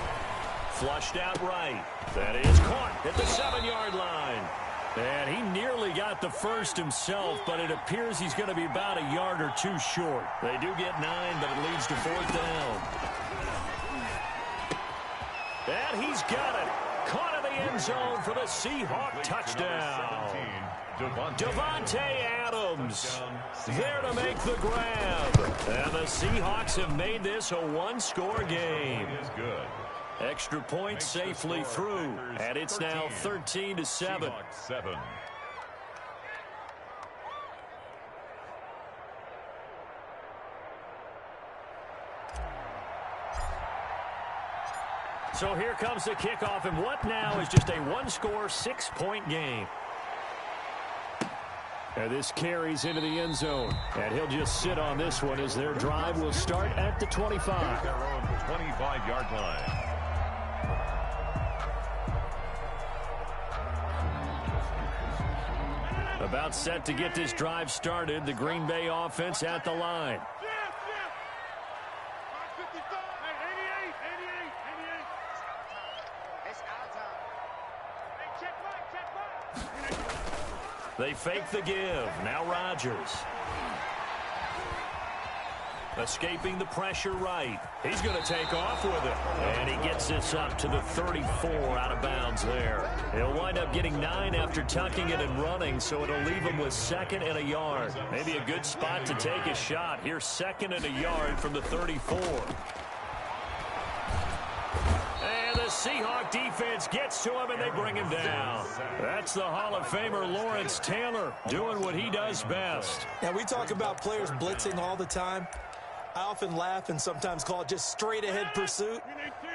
Flushed out right. That is caught at the 7-yard line. And he nearly got the first himself, but it appears he's going to be about a yard or 2 short. They do get 9, but it leads to 4th down. And he's got it. Caught in the end zone for the Seahawk touchdown. Devontae Adams there to make the grab. And the Seahawks have made this a 1-score game. Extra point safely through. And it's now 13-7. So here comes the kickoff, and what now is just a one-score, 6-point game. And this carries into the end zone, and he'll just sit on this one as their drive will start at the 25. Their own 25-yard line. About set to get this drive started, the Green Bay offense at the line. They fake the give. Now Rodgers. Escaping the pressure right. He's going to take off with it. And he gets this up to the 34 out of bounds there. He'll wind up getting 9 after tucking it and running, so it'll leave him with 2nd and a yard. Maybe a good spot to take a shot. Here's 2nd and a yard from the 34. And the Seahawk defense gets to him, and they bring him down. That's the Hall of Famer Lawrence Taylor doing what he does best. Now, we talk about players blitzing all the time. I often laugh and sometimes call it just straight-ahead pursuit.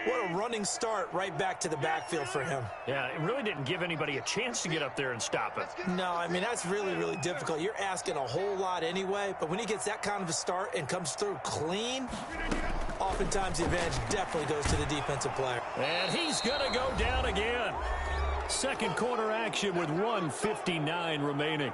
What a running start right back to the backfield for him. Yeah, it really didn't give anybody a chance to get up there and stop it. No, I mean, that's really, really difficult. You're asking a whole lot anyway, but when he gets that kind of a start and comes through clean, oftentimes the advantage definitely goes to the defensive player. And he's going to go down again. Second quarter action with 1:59 remaining.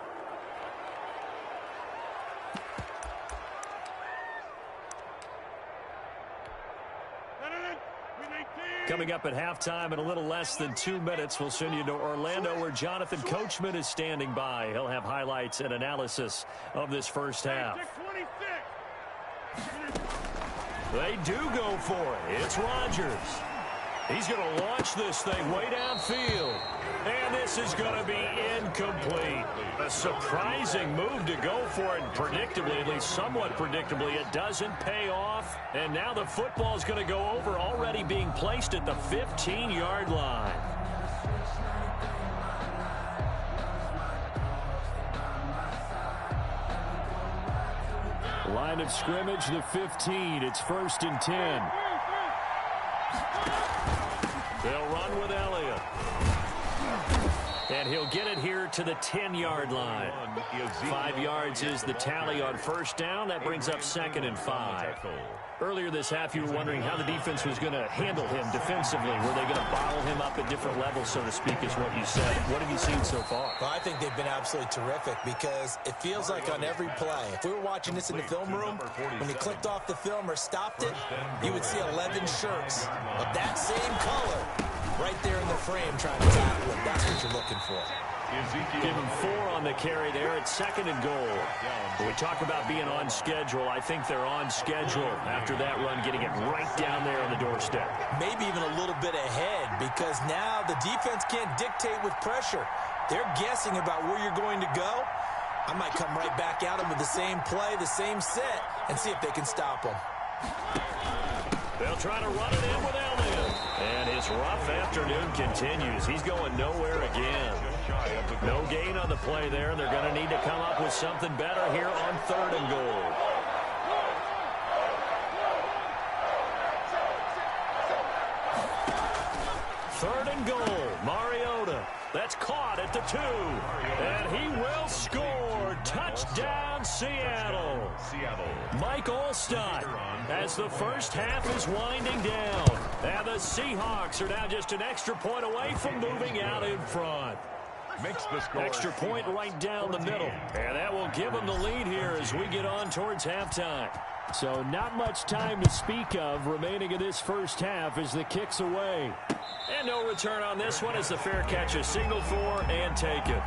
Coming up at halftime in a little less than 2 minutes, we'll send you to Orlando where Jonathan Coachman is standing by. He'll have highlights and analysis of this first half. They do go for it. It's Rodgers. He's going to launch this thing way downfield. And this is going to be incomplete. A surprising move to go for it. Predictably, at least somewhat predictably, it doesn't pay off. And now the football is going to go over, already being placed at the 15-yard line. Line of scrimmage, the 15. It's 1st and 10. They'll run with Elliott. And he'll get it here to the 10-yard line. 5 yards is the tally on first down. That brings up 2nd and 5. Earlier this half, you were wondering how the defense was going to handle him defensively. Were they going to bottle him up at different levels, so to speak, is what you said. What have you seen so far? Well, I think they've been absolutely terrific because it feels like on every play, if we were watching this in the film room, when he clicked off the film or stopped it, you would see 11 shirts of that same color right there in the frame trying to tackle him. That's what you're looking for. Give him 4 on the carry there at 2nd and goal. When we talk about being on schedule, I think they're on schedule after that run, getting it right down there on the doorstep. Maybe even a little bit ahead because now the defense can't dictate with pressure. They're guessing about where you're going to go. I might come right back at them with the same play, the same set, and see if they can stop them. They'll try to run it in with Elliott. And his rough afternoon continues. He's going nowhere again. No gain on the play there, and they're going to need to come up with something better here on 3rd and goal. Third and goal, Mariota. That's caught at the 2. And he will score. Touchdown, Seattle. Mike Allstott as the first half is winding down. And the Seahawks are now just an extra point away from moving out in front. Makes the score. Extra point right down the middle. And that will give them the lead here as we get on towards halftime. So not much time to speak of remaining in this first half as the kick's away. And no return on this one as the fair catch is signaled for and taken.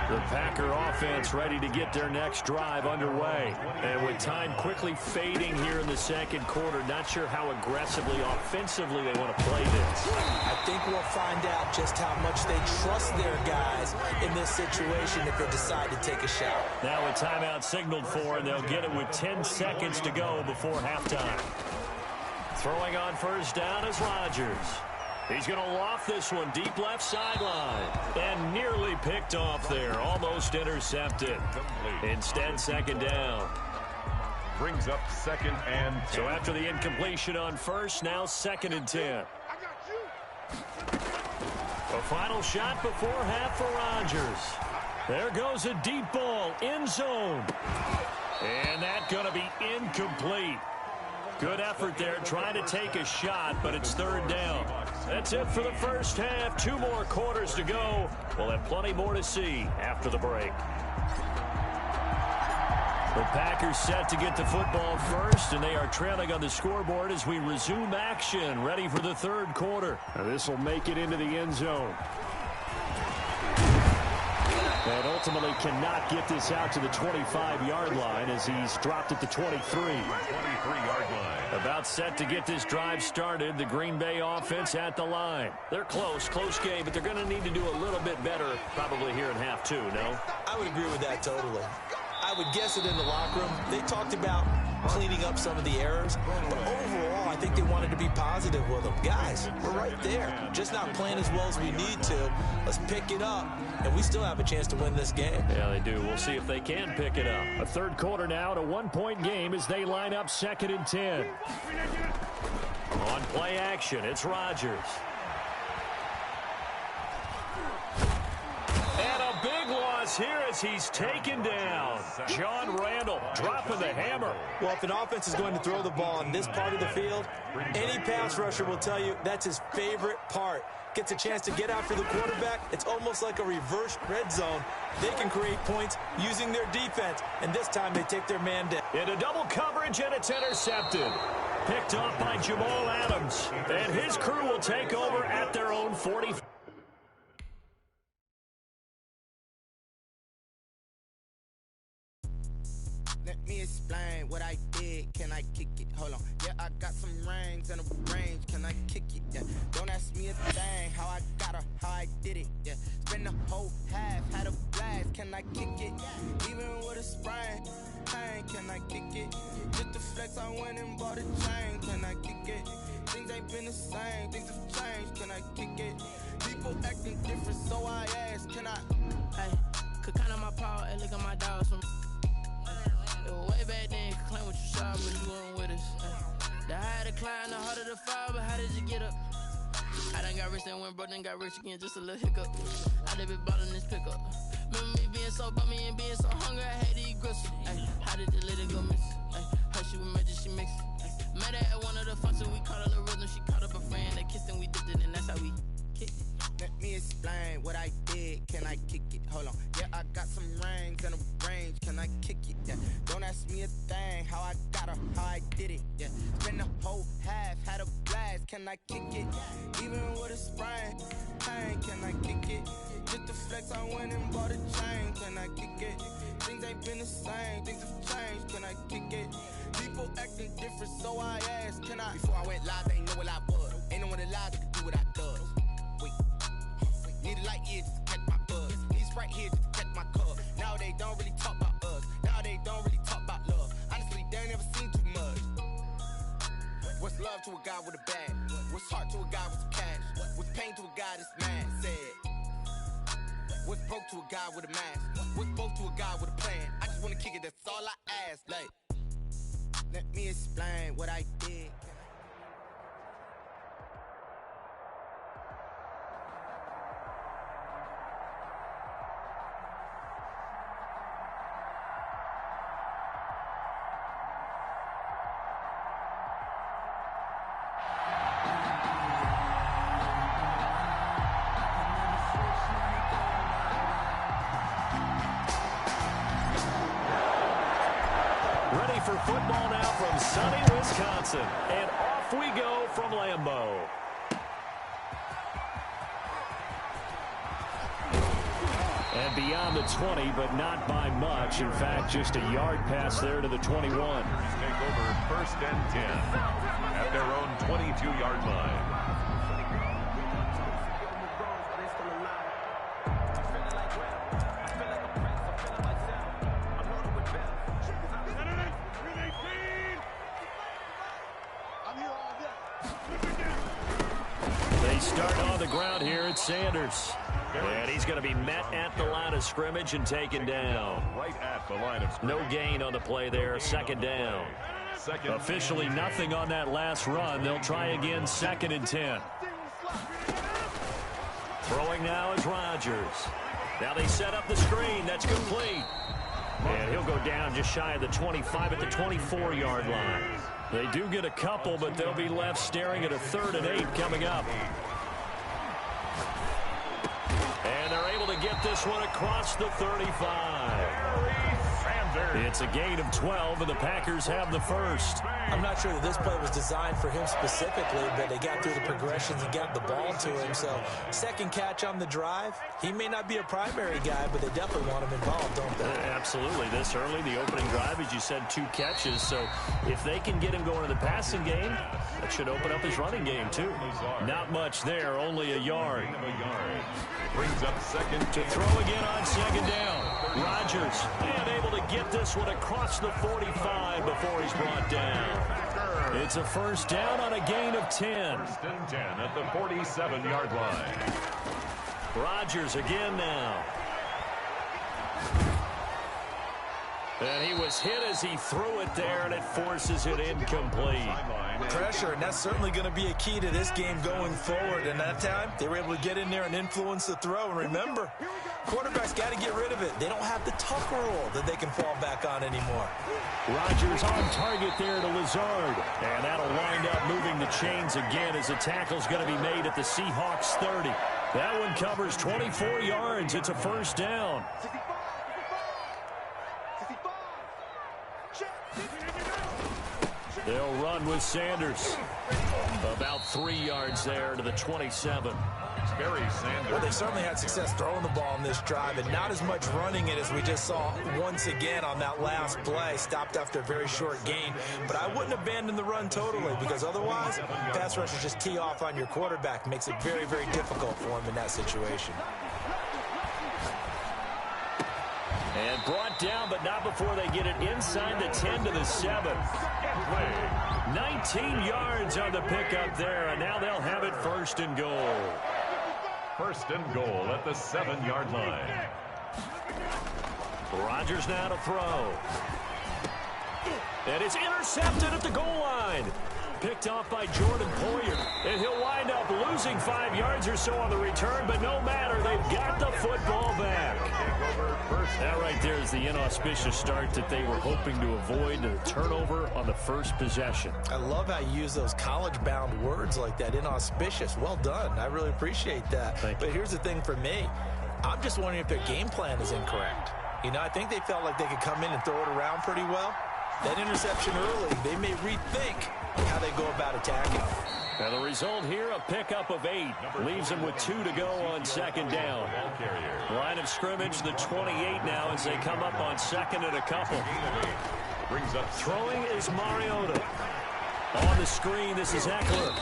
The Packer offense ready to get their next drive underway. And with time quickly fading here in the second quarter, not sure how aggressively, offensively they want to play this. I think we'll find out just how much they trust their guys in this situation if they decide to take a shot. Now a timeout signaled for, and they'll get it with 10 seconds to go before halftime. Throwing on first down is Rodgers. He's going to loft this one deep left sideline. And nearly picked off there. Almost intercepted. Instead, second down. brings up 2nd and 10. So after the incompletion on first, now 2nd and 10. A final shot before half for Rodgers. There goes a deep ball, end zone. And that's going to be incomplete. Good effort there trying to take a shot, but it's 3rd down. That's it for the first half. 2 more quarters to go. We'll have plenty more to see after the break. The Packers set to get the football first, and they are trailing on the scoreboard as we resume action, ready for the 3rd quarter. This will make it into the end zone. And ultimately cannot get this out to the 25-yard line as he's dropped at the 23. 23-yard line. About set to get this drive started. The Green Bay offense at the line. They're close game, but they're going to need to do a little bit better probably here in half 2, no? I would agree with that totally. I would guess it in the locker room. They talked about cleaning up some of the errors, but overall, I think they wanted to be positive with them. Guys, we're right there. Just not playing as well as we need to. Let's pick it up, and we still have a chance to win this game. Yeah, they do. We'll see if they can pick it up. A 3rd quarter now, a 1-point game as they line up 2nd and 10. On play action, it's Rodgers. Here as he's taken down. John Randall dropping the hammer. Well, if an offense is going to throw the ball on this part of the field, any pass rusher will tell you that's his favorite part. Gets a chance to get after the quarterback. It's almost like a reverse red zone. They can create points using their defense, and this time they take their man down. Into double coverage, and it's intercepted. Picked off by Jamal Adams. And his crew will take over at their own 40. Let me explain what I did. Can I kick it? Hold on. Yeah, I got some rings and a range. Can I kick it? Yeah. Don't ask me a thing. How I got her, how I did it. Yeah. Spend the whole half, had a blast. Can I kick it? Even with a sprain. Hey, can I kick it? Just the flex, I went and bought a chain. Can I kick it? Things ain't been the same. Things have changed. Can I kick it? People acting different, so I ask. Can I? Hey, could count on my power and look at my dogs from. Way back then, you could claim what you saw, but you weren't with us. The higher the climb, the harder the fall, but how did you get up? I done got rich, then went broke, then got rich again, just a little hiccup. I done been bought in this pickup. Remember me being so bummy and being so hungry, I had to eat gristle. How did the little go miss? Her she was magic, she mixed. Met her at one of the functions, we caught a little rhythm, she caught up a friend, they kissed and we dipped it, and that's how we kicked it. Let me explain what I did. Can I kick it? Hold on. Yeah, I got some rings and a range. Can I kick it? Yeah. Don't ask me a thing. How I got her, how I did it. Yeah. Spend the whole half, had a blast. Can I kick it? Even with a sprain. Hey, can I kick it? Just the flex, I went and bought a chain. Can I kick it? Things ain't been the same. Things have changed. Can I kick it? People acting different, so I asked. Can I? Before I went live, they ain't know what I was. Ain't no one alive that could do what I does. Need a light year just to catch my buzz. Need Sprite here just to catch my cup. Now they don't really talk about us. Now they don't really talk about love. Honestly, they ain't never seen too much. What's love to a guy with a bag? What's heart to a guy with some cash? What's pain to a guy that's mad? Said. What's broke to a guy with a mask? What's both to a guy with a plan? I just wanna kick it, that's all I ask. Like, let me explain what I did. For football now from sunny Wisconsin. And off we go from Lambeau. And beyond the 20, but not by much. In fact, just a yard pass there to the 21. Take over 1st and 10 at their own 22-yard line. Start on the ground here. It's Sanders. And he's going to be met at the line of scrimmage and taken down. Right at the line of scrimmage. No gain on the play there. Second down. Officially nothing on that last run. They'll try again, 2nd and 10. Throwing now is Rodgers. Now they set up the screen. That's complete. And he'll go down just shy of the 25 at the 24-yard line. They do get a couple, but they'll be left staring at a 3rd and 8 coming up. And they're able to get this one across the 35. It's a gain of 12, and the Packers have the first. I'm not sure that this play was designed for him specifically, but they got through the progressions and got the ball to him. So, second catch on the drive. He may not be a primary guy, but they definitely want him involved, don't they? Absolutely. This early, the opening drive, as you said, 2 catches. So, if they can get him going in the passing game, that should open up his running game, too. Not much there, only a yard. Brings up 2nd. To throw again on 2nd down. Rodgers, and able to get this one across the 45 before he's brought down. It's a first down on a gain of 10. 1st and 10 at the 47-yard line. Rodgers again now. And he was hit as he threw it there, and it forces it incomplete. Pressure, and that's certainly going to be a key to this game going forward. And that time, they were able to get in there and influence the throw. And remember, quarterbacks got to get rid of it. They don't have the Tucker rule that they can fall back on anymore. Rodgers on target there to Lazard. And that'll wind up moving the chains again as the tackle's going to be made at the Seahawks 30. That one covers 24 yards. It's a first down. They'll run with Sanders. About 3 yards there to the 27. Barry Sanders. Well, they certainly had success throwing the ball in this drive, and not as much running it as we just saw once again on that last play. Stopped after a very short gain. But I wouldn't abandon the run totally, because otherwise, pass rushers just tee off on your quarterback. Makes it very, very difficult for him in that situation. And brought down, but not before they get it inside the 10 to the 7. 19 yards on the pickup there, and now they'll have it 1st and goal. 1st and goal at the 7-yard line. Rodgers now to throw. And it's intercepted at the goal line. Picked off by Jordan Poyer. And he'll wind up losing 5 yards or so on the return, but no matter, they've got the football back. That right there is the inauspicious start that they were hoping to avoid, the turnover on the first possession. I love how you use those college-bound words like that, inauspicious. Well done. I really appreciate that. But here's the thing for me. I'm just wondering if their game plan is incorrect. You know, I think they felt like they could come in and throw it around pretty well. That interception early, they may rethink how they go about attacking. And the result here, a pickup of 8. Leaves them with 2 to go on 2nd down. Line of scrimmage, the 28 now as they come up on 2nd and a couple. Throwing is Mariota. On the screen, this is Eckler.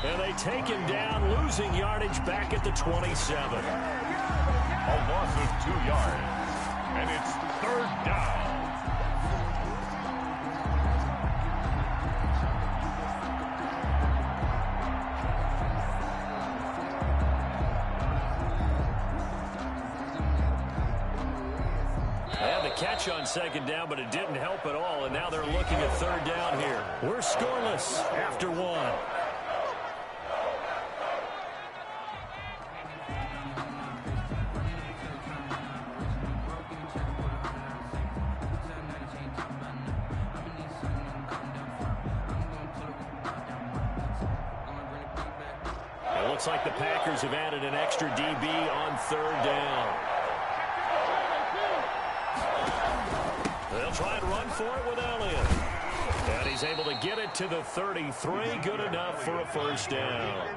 And they take him down, losing yardage back at the 27. A loss of 2 yards. And it's 3rd down. Catch on 2nd down, but it didn't help at all, and now they're looking at 3rd down here. We're scoreless after 1. It looks like the Packers have added an extra DB on 3rd down. They'll try and run for it with Elliott. And he's able to get it to the 33. Good enough for a first down.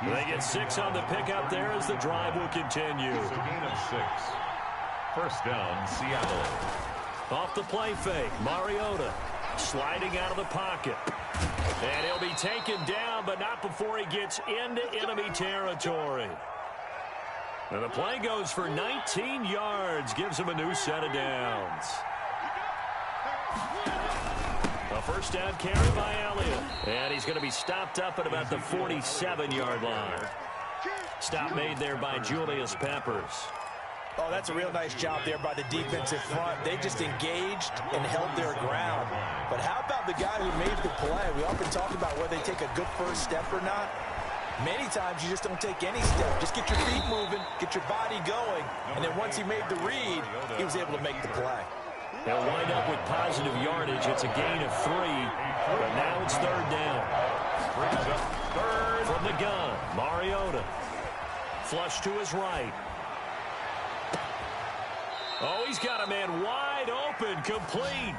They get 6 on the pickup there as the drive will continue. It's a gain of 6. First down, Seattle. Off the play fake, Mariota sliding out of the pocket. And he'll be taken down, but not before he gets into enemy territory. And the play goes for 19 yards, gives him a new set of downs. A first down carry by Elliott. And he's going to be stopped up at about the 47-yard line. Stop made there by Julius Peppers. Oh, that's a real nice job there by the defensive front. They just engaged and held their ground. But how about the guy who made the play? We often talk about whether they take a good first step or not. Many times you just don't take any step. Just get your feet moving, get your body going, and then once he made the read, he was able to make the play. They'll wind up with positive yardage. It's a gain of 3, but now it's third down. Third from the gun. Mariota. Flush to his right. Oh, he's got a man wide open, complete.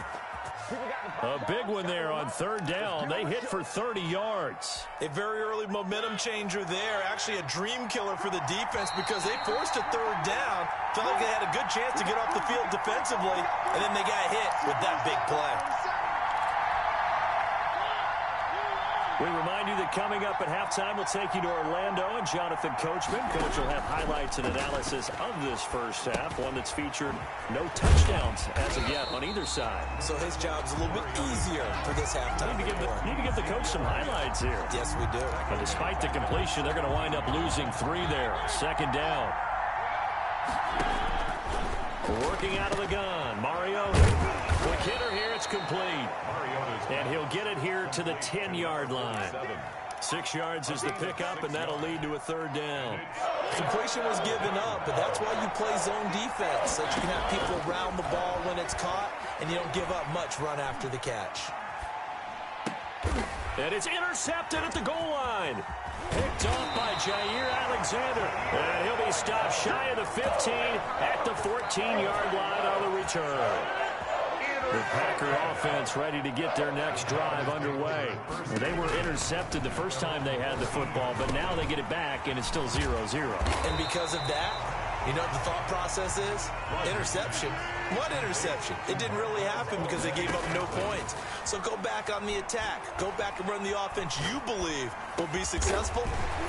A big one there on third down. They hit for 30 yards. A very early momentum changer there. Actually a dream killer for the defense because they forced a third down. Felt like they had a good chance to get off the field defensively, and then they got hit with that big play. We remind you that coming up at halftime, we'll take you to Orlando and Jonathan Coachman. Coach will have highlights and analysis of this first half, one that's featured no touchdowns as of yet on either side. So his job's a little bit easier for this halftime. Need to give the coach some highlights here. Yes, we do. But despite the completion, they're going to wind up losing 3 there. Second down. Working out of the gun. Mariota. Quick hitter here. It's complete. And he'll get it here to the 10-yard line. 6 yards is the pickup, and that'll lead to a third down. Completion was given up, but that's why you play zone defense, so that you can have people around the ball when it's caught, and you don't give up much run after the catch. And it's intercepted at the goal line. Picked off by Jair Alexander. And he'll be stopped shy of the 15 at the 14-yard line on the return. The Packer offense ready to get their next drive underway. They were intercepted the first time they had the football, but now they get it back, and it's still 0-0. And because of that, you know what the thought process is? Interception. What interception? It didn't really happen because they gave up no points. So go back on the attack. Go back and run the offense you believe will be successful.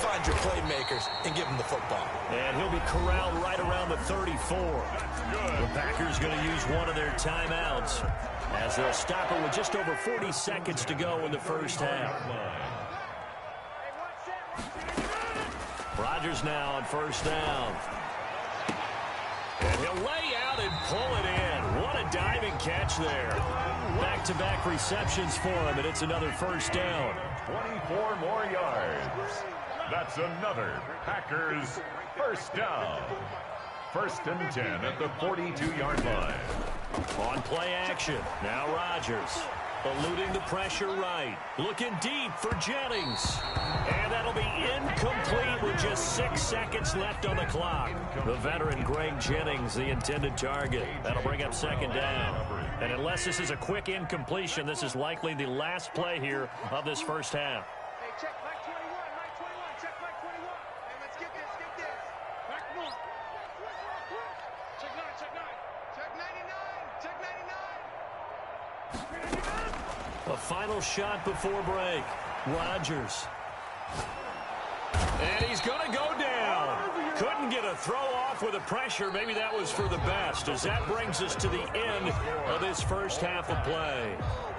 Find your playmakers and give them the football. And he'll be corralled right around the 34. The Packers going to use one of their timeouts as they'll stop it with just over 40 seconds to go in the first half. Rodgers now on first down. And he'll lay out and pull it in. What a diving catch there. Back-to-back receptions for him, and it's another first down. 24 more yards. That's another Packers first down. First and 10 at the 42-yard line. On play action. Now Rodgers. Eluding the pressure right. Looking deep for Jennings. And that'll be incomplete with just 6 seconds left on the clock. The veteran Greg Jennings, the intended target. That'll bring up second down. And unless this is a quick incompletion, this is likely the last play here of this first half. Hey, check Mike 21, Mike 21, check Mike 21. Hey, let's get this, get this. Mike, come on. Check 9, check 9. Check 99, check 99. A final shot before break. Rodgers. And he's going to go down. Couldn't get a throw off with the pressure. Maybe that was for the best, as that brings us to the end of this first half of play.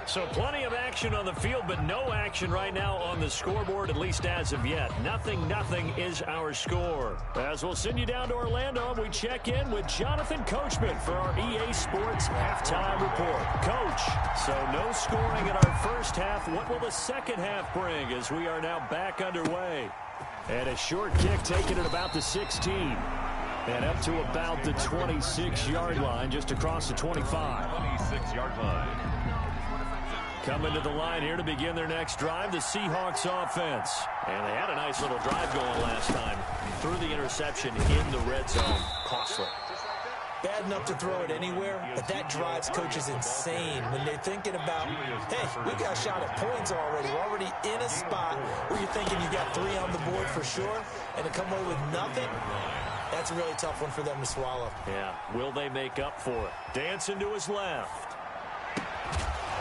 So plenty of action on the field, but no action right now on the scoreboard, at least as of yet. 0-0 is our score. As we'll send you down to Orlando, we check in with Jonathan Coachman for our EA Sports Halftime Report. Coach, so no scoring in our first half. What will the second half bring as we are now back underway? And a short kick taken at about the 16. And up to about the 26-yard line, just across the 25. 26-yard line. Coming to the line here to begin their next drive, the Seahawks offense. And they had a nice little drive going last time. Threw the interception in the red zone. Costly. Bad enough to throw it anywhere, but that drives coaches insane when they're thinking about, hey, we got shot at points already. We're already in a spot where you're thinking you got 3 on the board for sure, and to come away with nothing, that's a really tough one for them to swallow. Yeah, will they make up for it? Dancing to his left.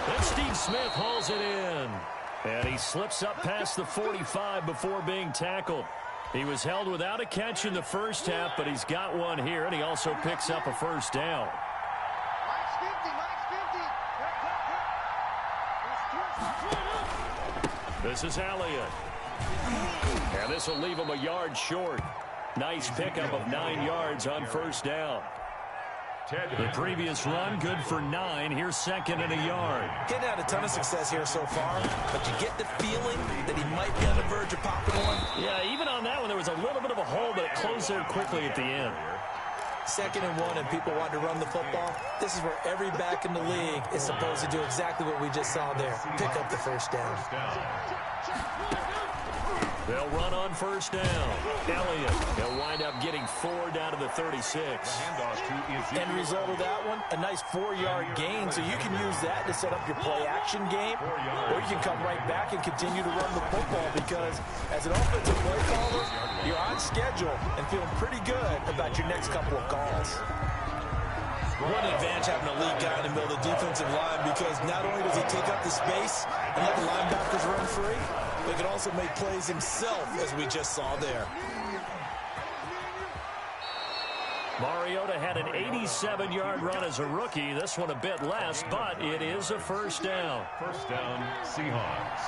And Steve Smith hauls it in. And he slips up past the 45 before being tackled. He was held without a catch in the first half, but he's got one here, and he also picks up a first down. Mike's 50, Mike's 50. This is Elliott. And this will leave him a yard short. Nice pickup of 9 yards on first down. The previous run, good for 9. Here's second and a yard. Getting had a ton of success here so far, but you get the feeling that he might be on the verge of popping one. Yeah, even on that one, there was a little bit of a hole, but it closed there quickly at the end. Second and 1, and people want to run the football. This is where every back in the league is supposed to do exactly what we just saw there. Pick up the first down. They'll run on first down. Elliott, they'll wind up getting 4 down to the 36. End result of that one, a nice 4-yard gain, so you can use that to set up your play-action game, or you can come right back and continue to run the football because as an offensive play caller, you're on schedule and feeling pretty good about your next couple of calls. One advantage having a lead guy in the middle of the defensive line because not only does he take up the space and let the linebackers run free, but he can also make plays himself, as we just saw there. Mariota had an 87-yard run as a rookie. This one a bit less, but it is a first down. First down, Seahawks.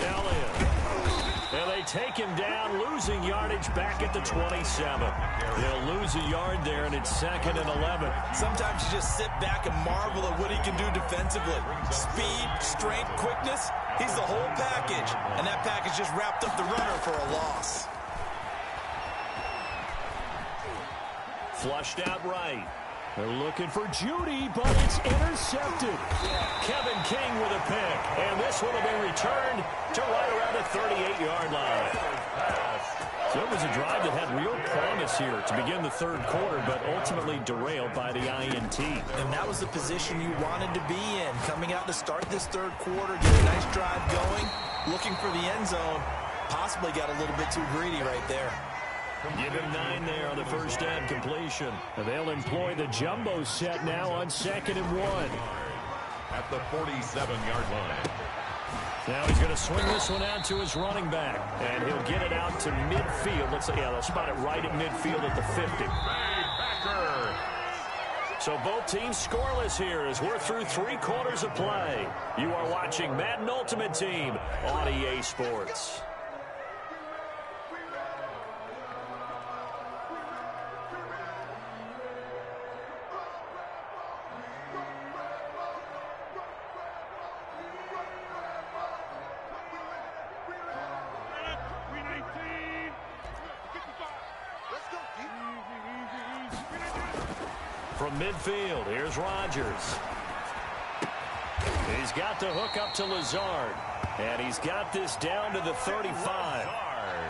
Elliott. And they take him down, losing yardage back at the 27. They'll lose a yard there, and it's second and 11. Sometimes you just sit back and marvel at what he can do defensively. Speed, strength, quickness, he's the whole package. And that package just wrapped up the runner for a loss. Flushed out right. They're looking for Judy, but it's intercepted. Kevin King with a pick. And this one will be returned to right around the 38-yard line. So it was a drive that had real promise here to begin the third quarter, but ultimately derailed by the INT. And that was the position you wanted to be in. Coming out to start this third quarter, get a nice drive going, looking for the end zone. Possibly got a little bit too greedy right there. Give him 9 there on the first down completion. And they'll employ the jumbo set now on second and 1. At the 47-yard line. Now he's going to swing this one out to his running back. And he'll get it out to midfield. Let's say, yeah, they'll spot it right at midfield at the 50. So both teams scoreless here as we're through 3 quarters of play. You are watching Madden Ultimate Team on EA Sports. From midfield, here's Rodgers. He's got the hook up to Lazard. And he's got this down to the 35.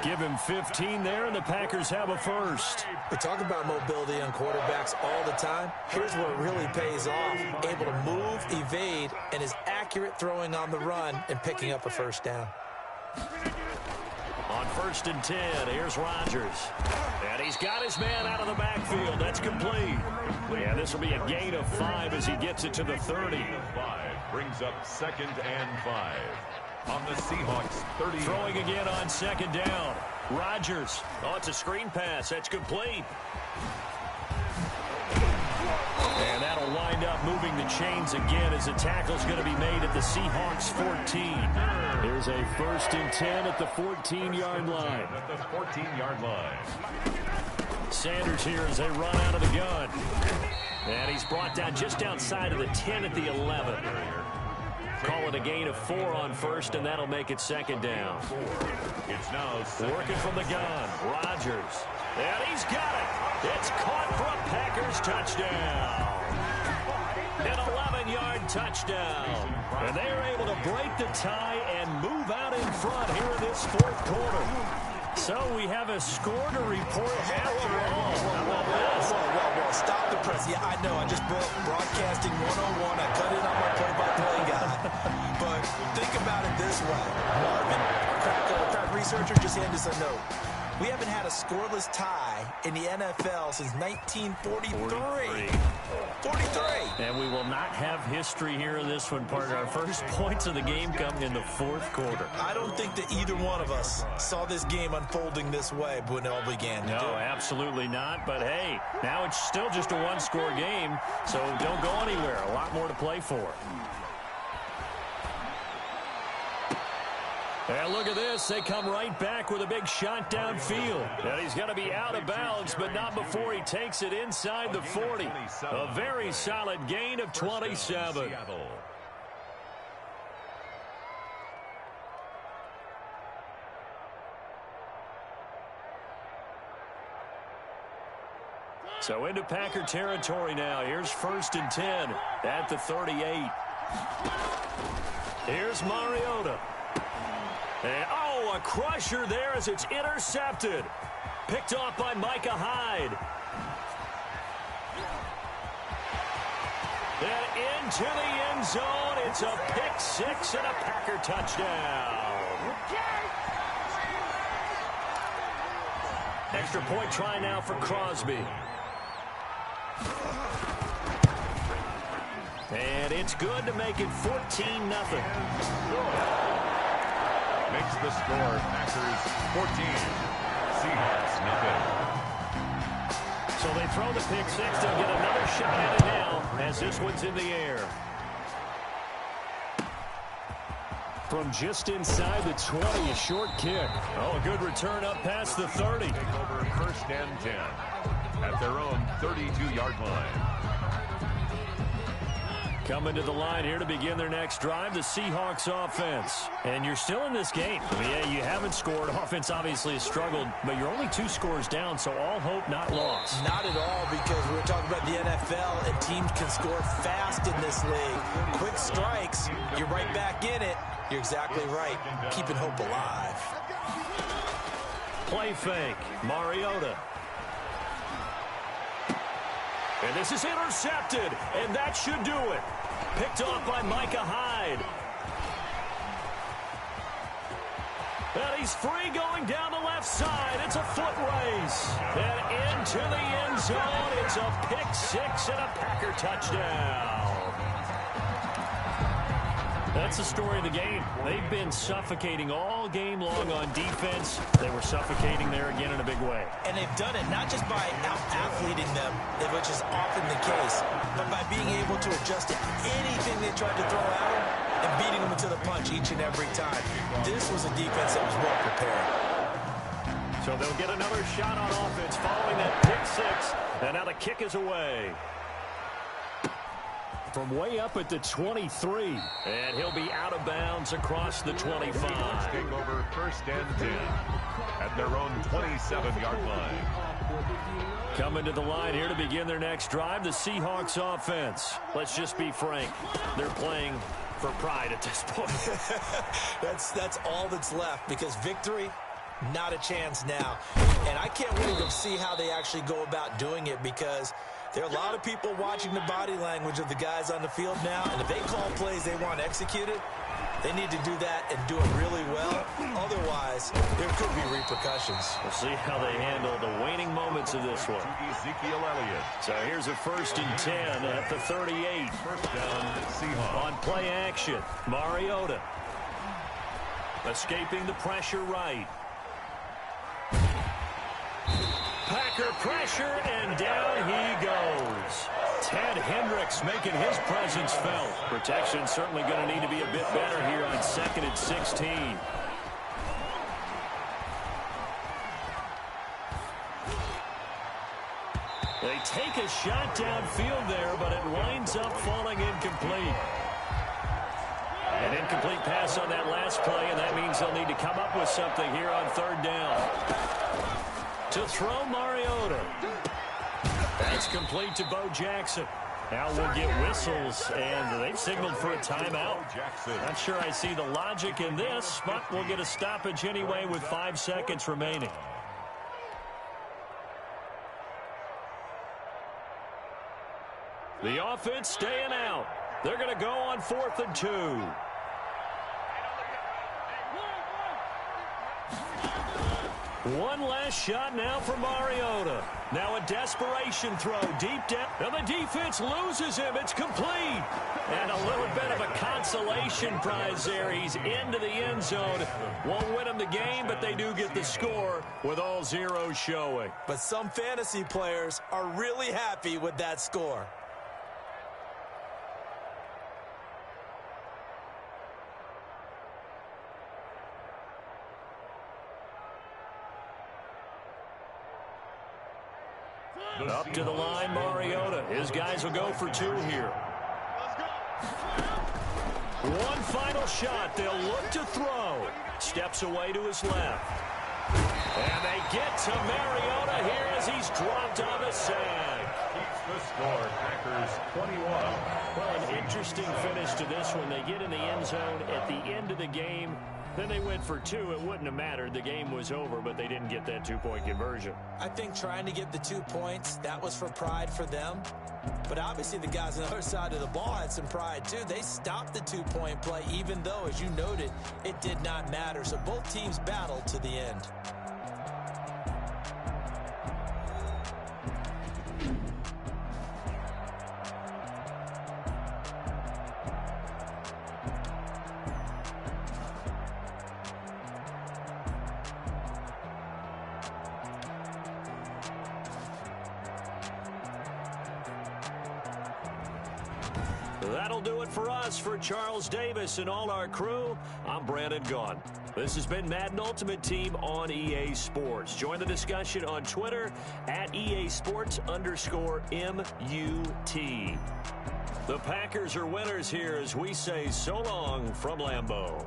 Give him 15 there, and the Packers have a first. We talk about mobility on quarterbacks all the time. Here's where it really pays off. Able to move, evade, and is accurate throwing on the run and picking up a first down. On first and 10, here's Rodgers. And he's got his man out of the backfield. That's complete. And this will be a gain of 5 as he gets it to the 30. 5 brings up second and 5. On the Seahawks 30. Throwing again on second down. Rodgers. Oh, it's a screen pass. That's complete. And that'll wind up moving the chains again as the tackle's going to be made at the Seahawks 14. Here's a first and 10 at the 14-yard line. At the 14-yard line. Sanders here as they run out of the gun. And he's brought down just outside of the 10 at the 11. Call it a gain of 4 on first, and that'll make it second down. It's now working from the gun. Rodgers. And he's got it. It's caught for a Packers touchdown. An 11-yard touchdoafter. And they are able to break the tie and move out in front here in this fourth quarter. So we have a score to report after all. Whoa. Stop the press. Yeah, I know. I just broke broadcasting 101. I cut in on my play-by-play guy. But think about it this way. Marvin, our crack researcher, just handed us a note. We haven't had a scoreless tie in the NFL since 1943. 43. And we will not have history here in this one, partner. Our first points of the game come in the fourth quarter. I don't think that either one of us saw this game unfolding this way when it all began. No, absolutely not. But, hey, now it's still just a one-score game, so don't go anywhere. A lot more to play for. And look at this. They come right back with a big shot downfield. And he's going to be out of bounds, but not before he takes it inside the 40. A very solid gain of 27. So into Packer territory now. Here's 1st and 10 at the 38. Here's Mariota. And, a crusher there as it's intercepted. Picked off by Micah Hyde. And into the end zone. It's a pick six and a Packer touchdown. Extra point try now for Crosby. And it's good to make it 14-0. Makes the score Packers 14. Seahawks nothing. So they throw the pick six. They'll get another shot at it now as this one's in the air. From just inside the 20, a short kick. A good return up past the 30. Take over 1st and 10 at their own 32-yard line. Coming to the line here to begin their next drive, the Seahawks offense. And you're still in this game. Yeah, you haven't scored. Offense obviously has struggled, but you're only 2 scores down, so all hope not lost. Not at all, because we're talking about the NFL, and teams can score fast in this league. Quick strikes, you're right back in it. You're exactly right. Keeping hope alive. Play fake. Mariota. And this is intercepted, and that should do it. Picked off by Micah Hyde. And he's free going down the left side. It's a foot race. And into the end zone. It's a pick six and a Packer touchdown. That's the story of the game. They've been suffocating all game long on defense. They were suffocating there again in a big way. And they've done it not just by out-athleting them, which is often the case, but by being able to adjust to anything they tried to throw at them and beating them to the punch each and every time. This was a defense that was well prepared. So they'll get another shot on offense following that pick six. And now the kick is away. From way up at the 23. And he'll be out of bounds across the 25. Take over 1st and 10 at their own 27-yard line. Coming to the line here to begin their next drive, the Seahawks offense. Let's just be frank. They're playing for pride at this point. That's all that's left, because victory, not a chance now. And I can't wait to see how they actually go about doing it, because there are a lot of people watching the body language of the guys on the field now, and if they call plays they want executed, they need to do that and do it really well. Otherwise, there could be repercussions. We'll see how they handle the waning moments of this one. Ezekiel Elliott. So here's a 1st and 10 at the 38. 1st down, Seahawks. On play action, Mariota. Escaping the pressure right. Packer pressure, and down he goes. Ted Hendricks making his presence felt. Protection certainly going to need to be a bit better here on 2nd and 16. They take a shot downfield there, but it winds up falling incomplete. An incomplete pass on that last play, and that means they'll need to come up with something here on 3rd down. To throw Mariota. That's complete to Bo Jackson. Now we'll get whistles, and they've signaled for a timeout. Not sure I see the logic in this, but we'll get a stoppage anyway with 5 seconds remaining. The offense staying out. They're going to go on 4th and 2. One last shot now for Mariota. Now a desperation throw deep down. Now the defense loses him. It's complete. And a little bit of a consolation prize there. He's into the end zone. Won't win him the game, but they do get the score with all zeros showing. But some fantasy players are really happy with that score. Up to the line, Mariota. His guys will go for two here. One final shot. They'll look to throw. Steps away to his left. And they get to Mariota here as he's dropped on the sand. Keeps the score, Packers 21. Well, an interesting finish to this one. They get in the end zone at the end of the game. Then they went for two. It wouldn't have mattered. The game was over, but they didn't get that two-point conversion. I think trying to get the 2 points, that was for pride for them. But obviously the guys on the other side of the ball had some pride too. They stopped the 2-point play, even though, as you noted, it did not matter. So both teams battled to the end. That'll do it for us. For Charles Davis and all our crew, I'm Brandon Gaughan. This has been Madden Ultimate Team on EA Sports. Join the discussion on Twitter at EASports_MUT. The Packers are winners here as we say so long from Lambeau.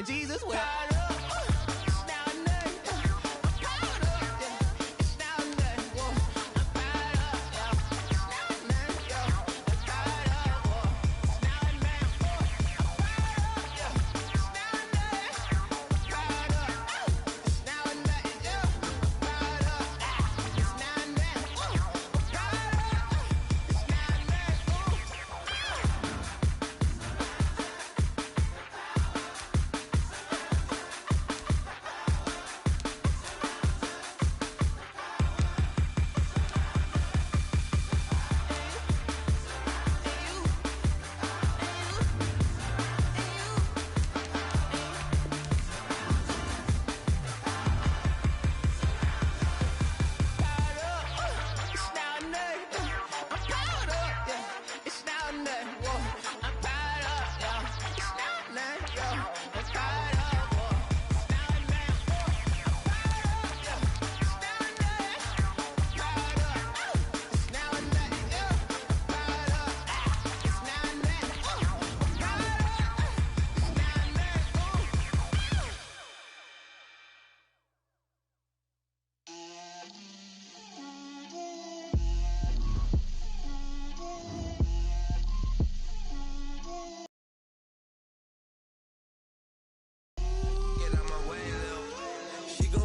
Jesus will.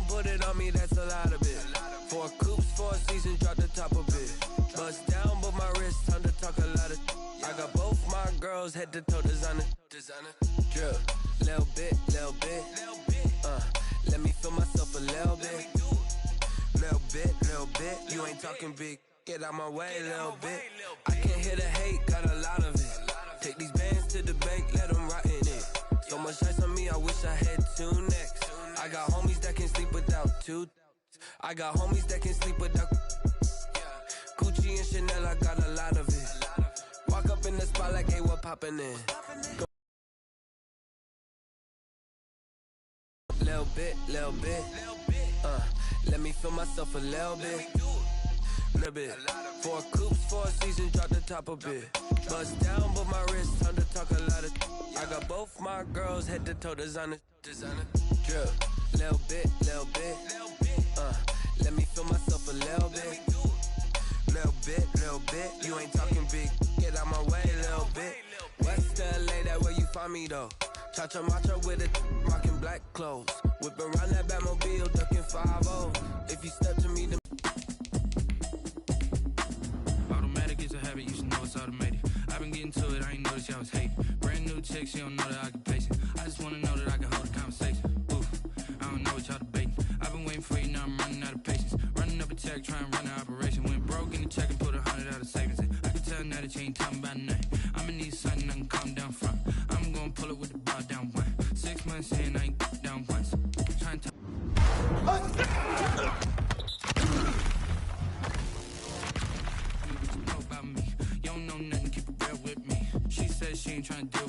Put it on me, that's a lot of it. 4 coops, 4 seasons, drop the top of it. Bust down, but my wrist, time to talk a lot of. I got both my girls, head to toe designer. Drip, little bit. Let me feel myself a little bit. Little bit. You ain't talking big. Get out my way, little bit. I can't hear the hate, got a lot of it. Take these bands to the bank, let them rot in it. So much ice on me, I wish I had 2 necks. I got homies that can sleep without 2. I got homies that can sleep without Gucci and Chanel, I got a lot of it. Walk up in the spot like, hey, what poppin' in? Little bit. Let me feel myself a little bit. 4 coops, 4 seasons, drop the top a bit. Bust down, but my wrist, time to talk a lot of. I got both my girls, head to toe designer. Drip, little bit. Let me feel myself a little bit. Little bit. You ain't talking big. Get out my way, little bit. West LA, that where you find me though. Cha-cha matcha with it, rocking black clothes. Whip around that Batmobile, ducking 5-0. If you step to me, then automatic is a habit, you should know it's automated. I've been getting to it, I ain't noticed y'all was hating. Brand new chick, she don't know the occupation. I just wanna know that I can hold a conversation. Oof, I don't know what y'all debating. I've been waiting for you, now I'm running out of patience. Running up a check, trying to run an operation. Went broke in the check and put 100 out of savings in. I can tell now that you ain't talking about nothing. I'ma need something I can calm down from. I'm gonna pull it with the bar down one. 6 months in, I ain't down once. Trying to she ain't trying to deal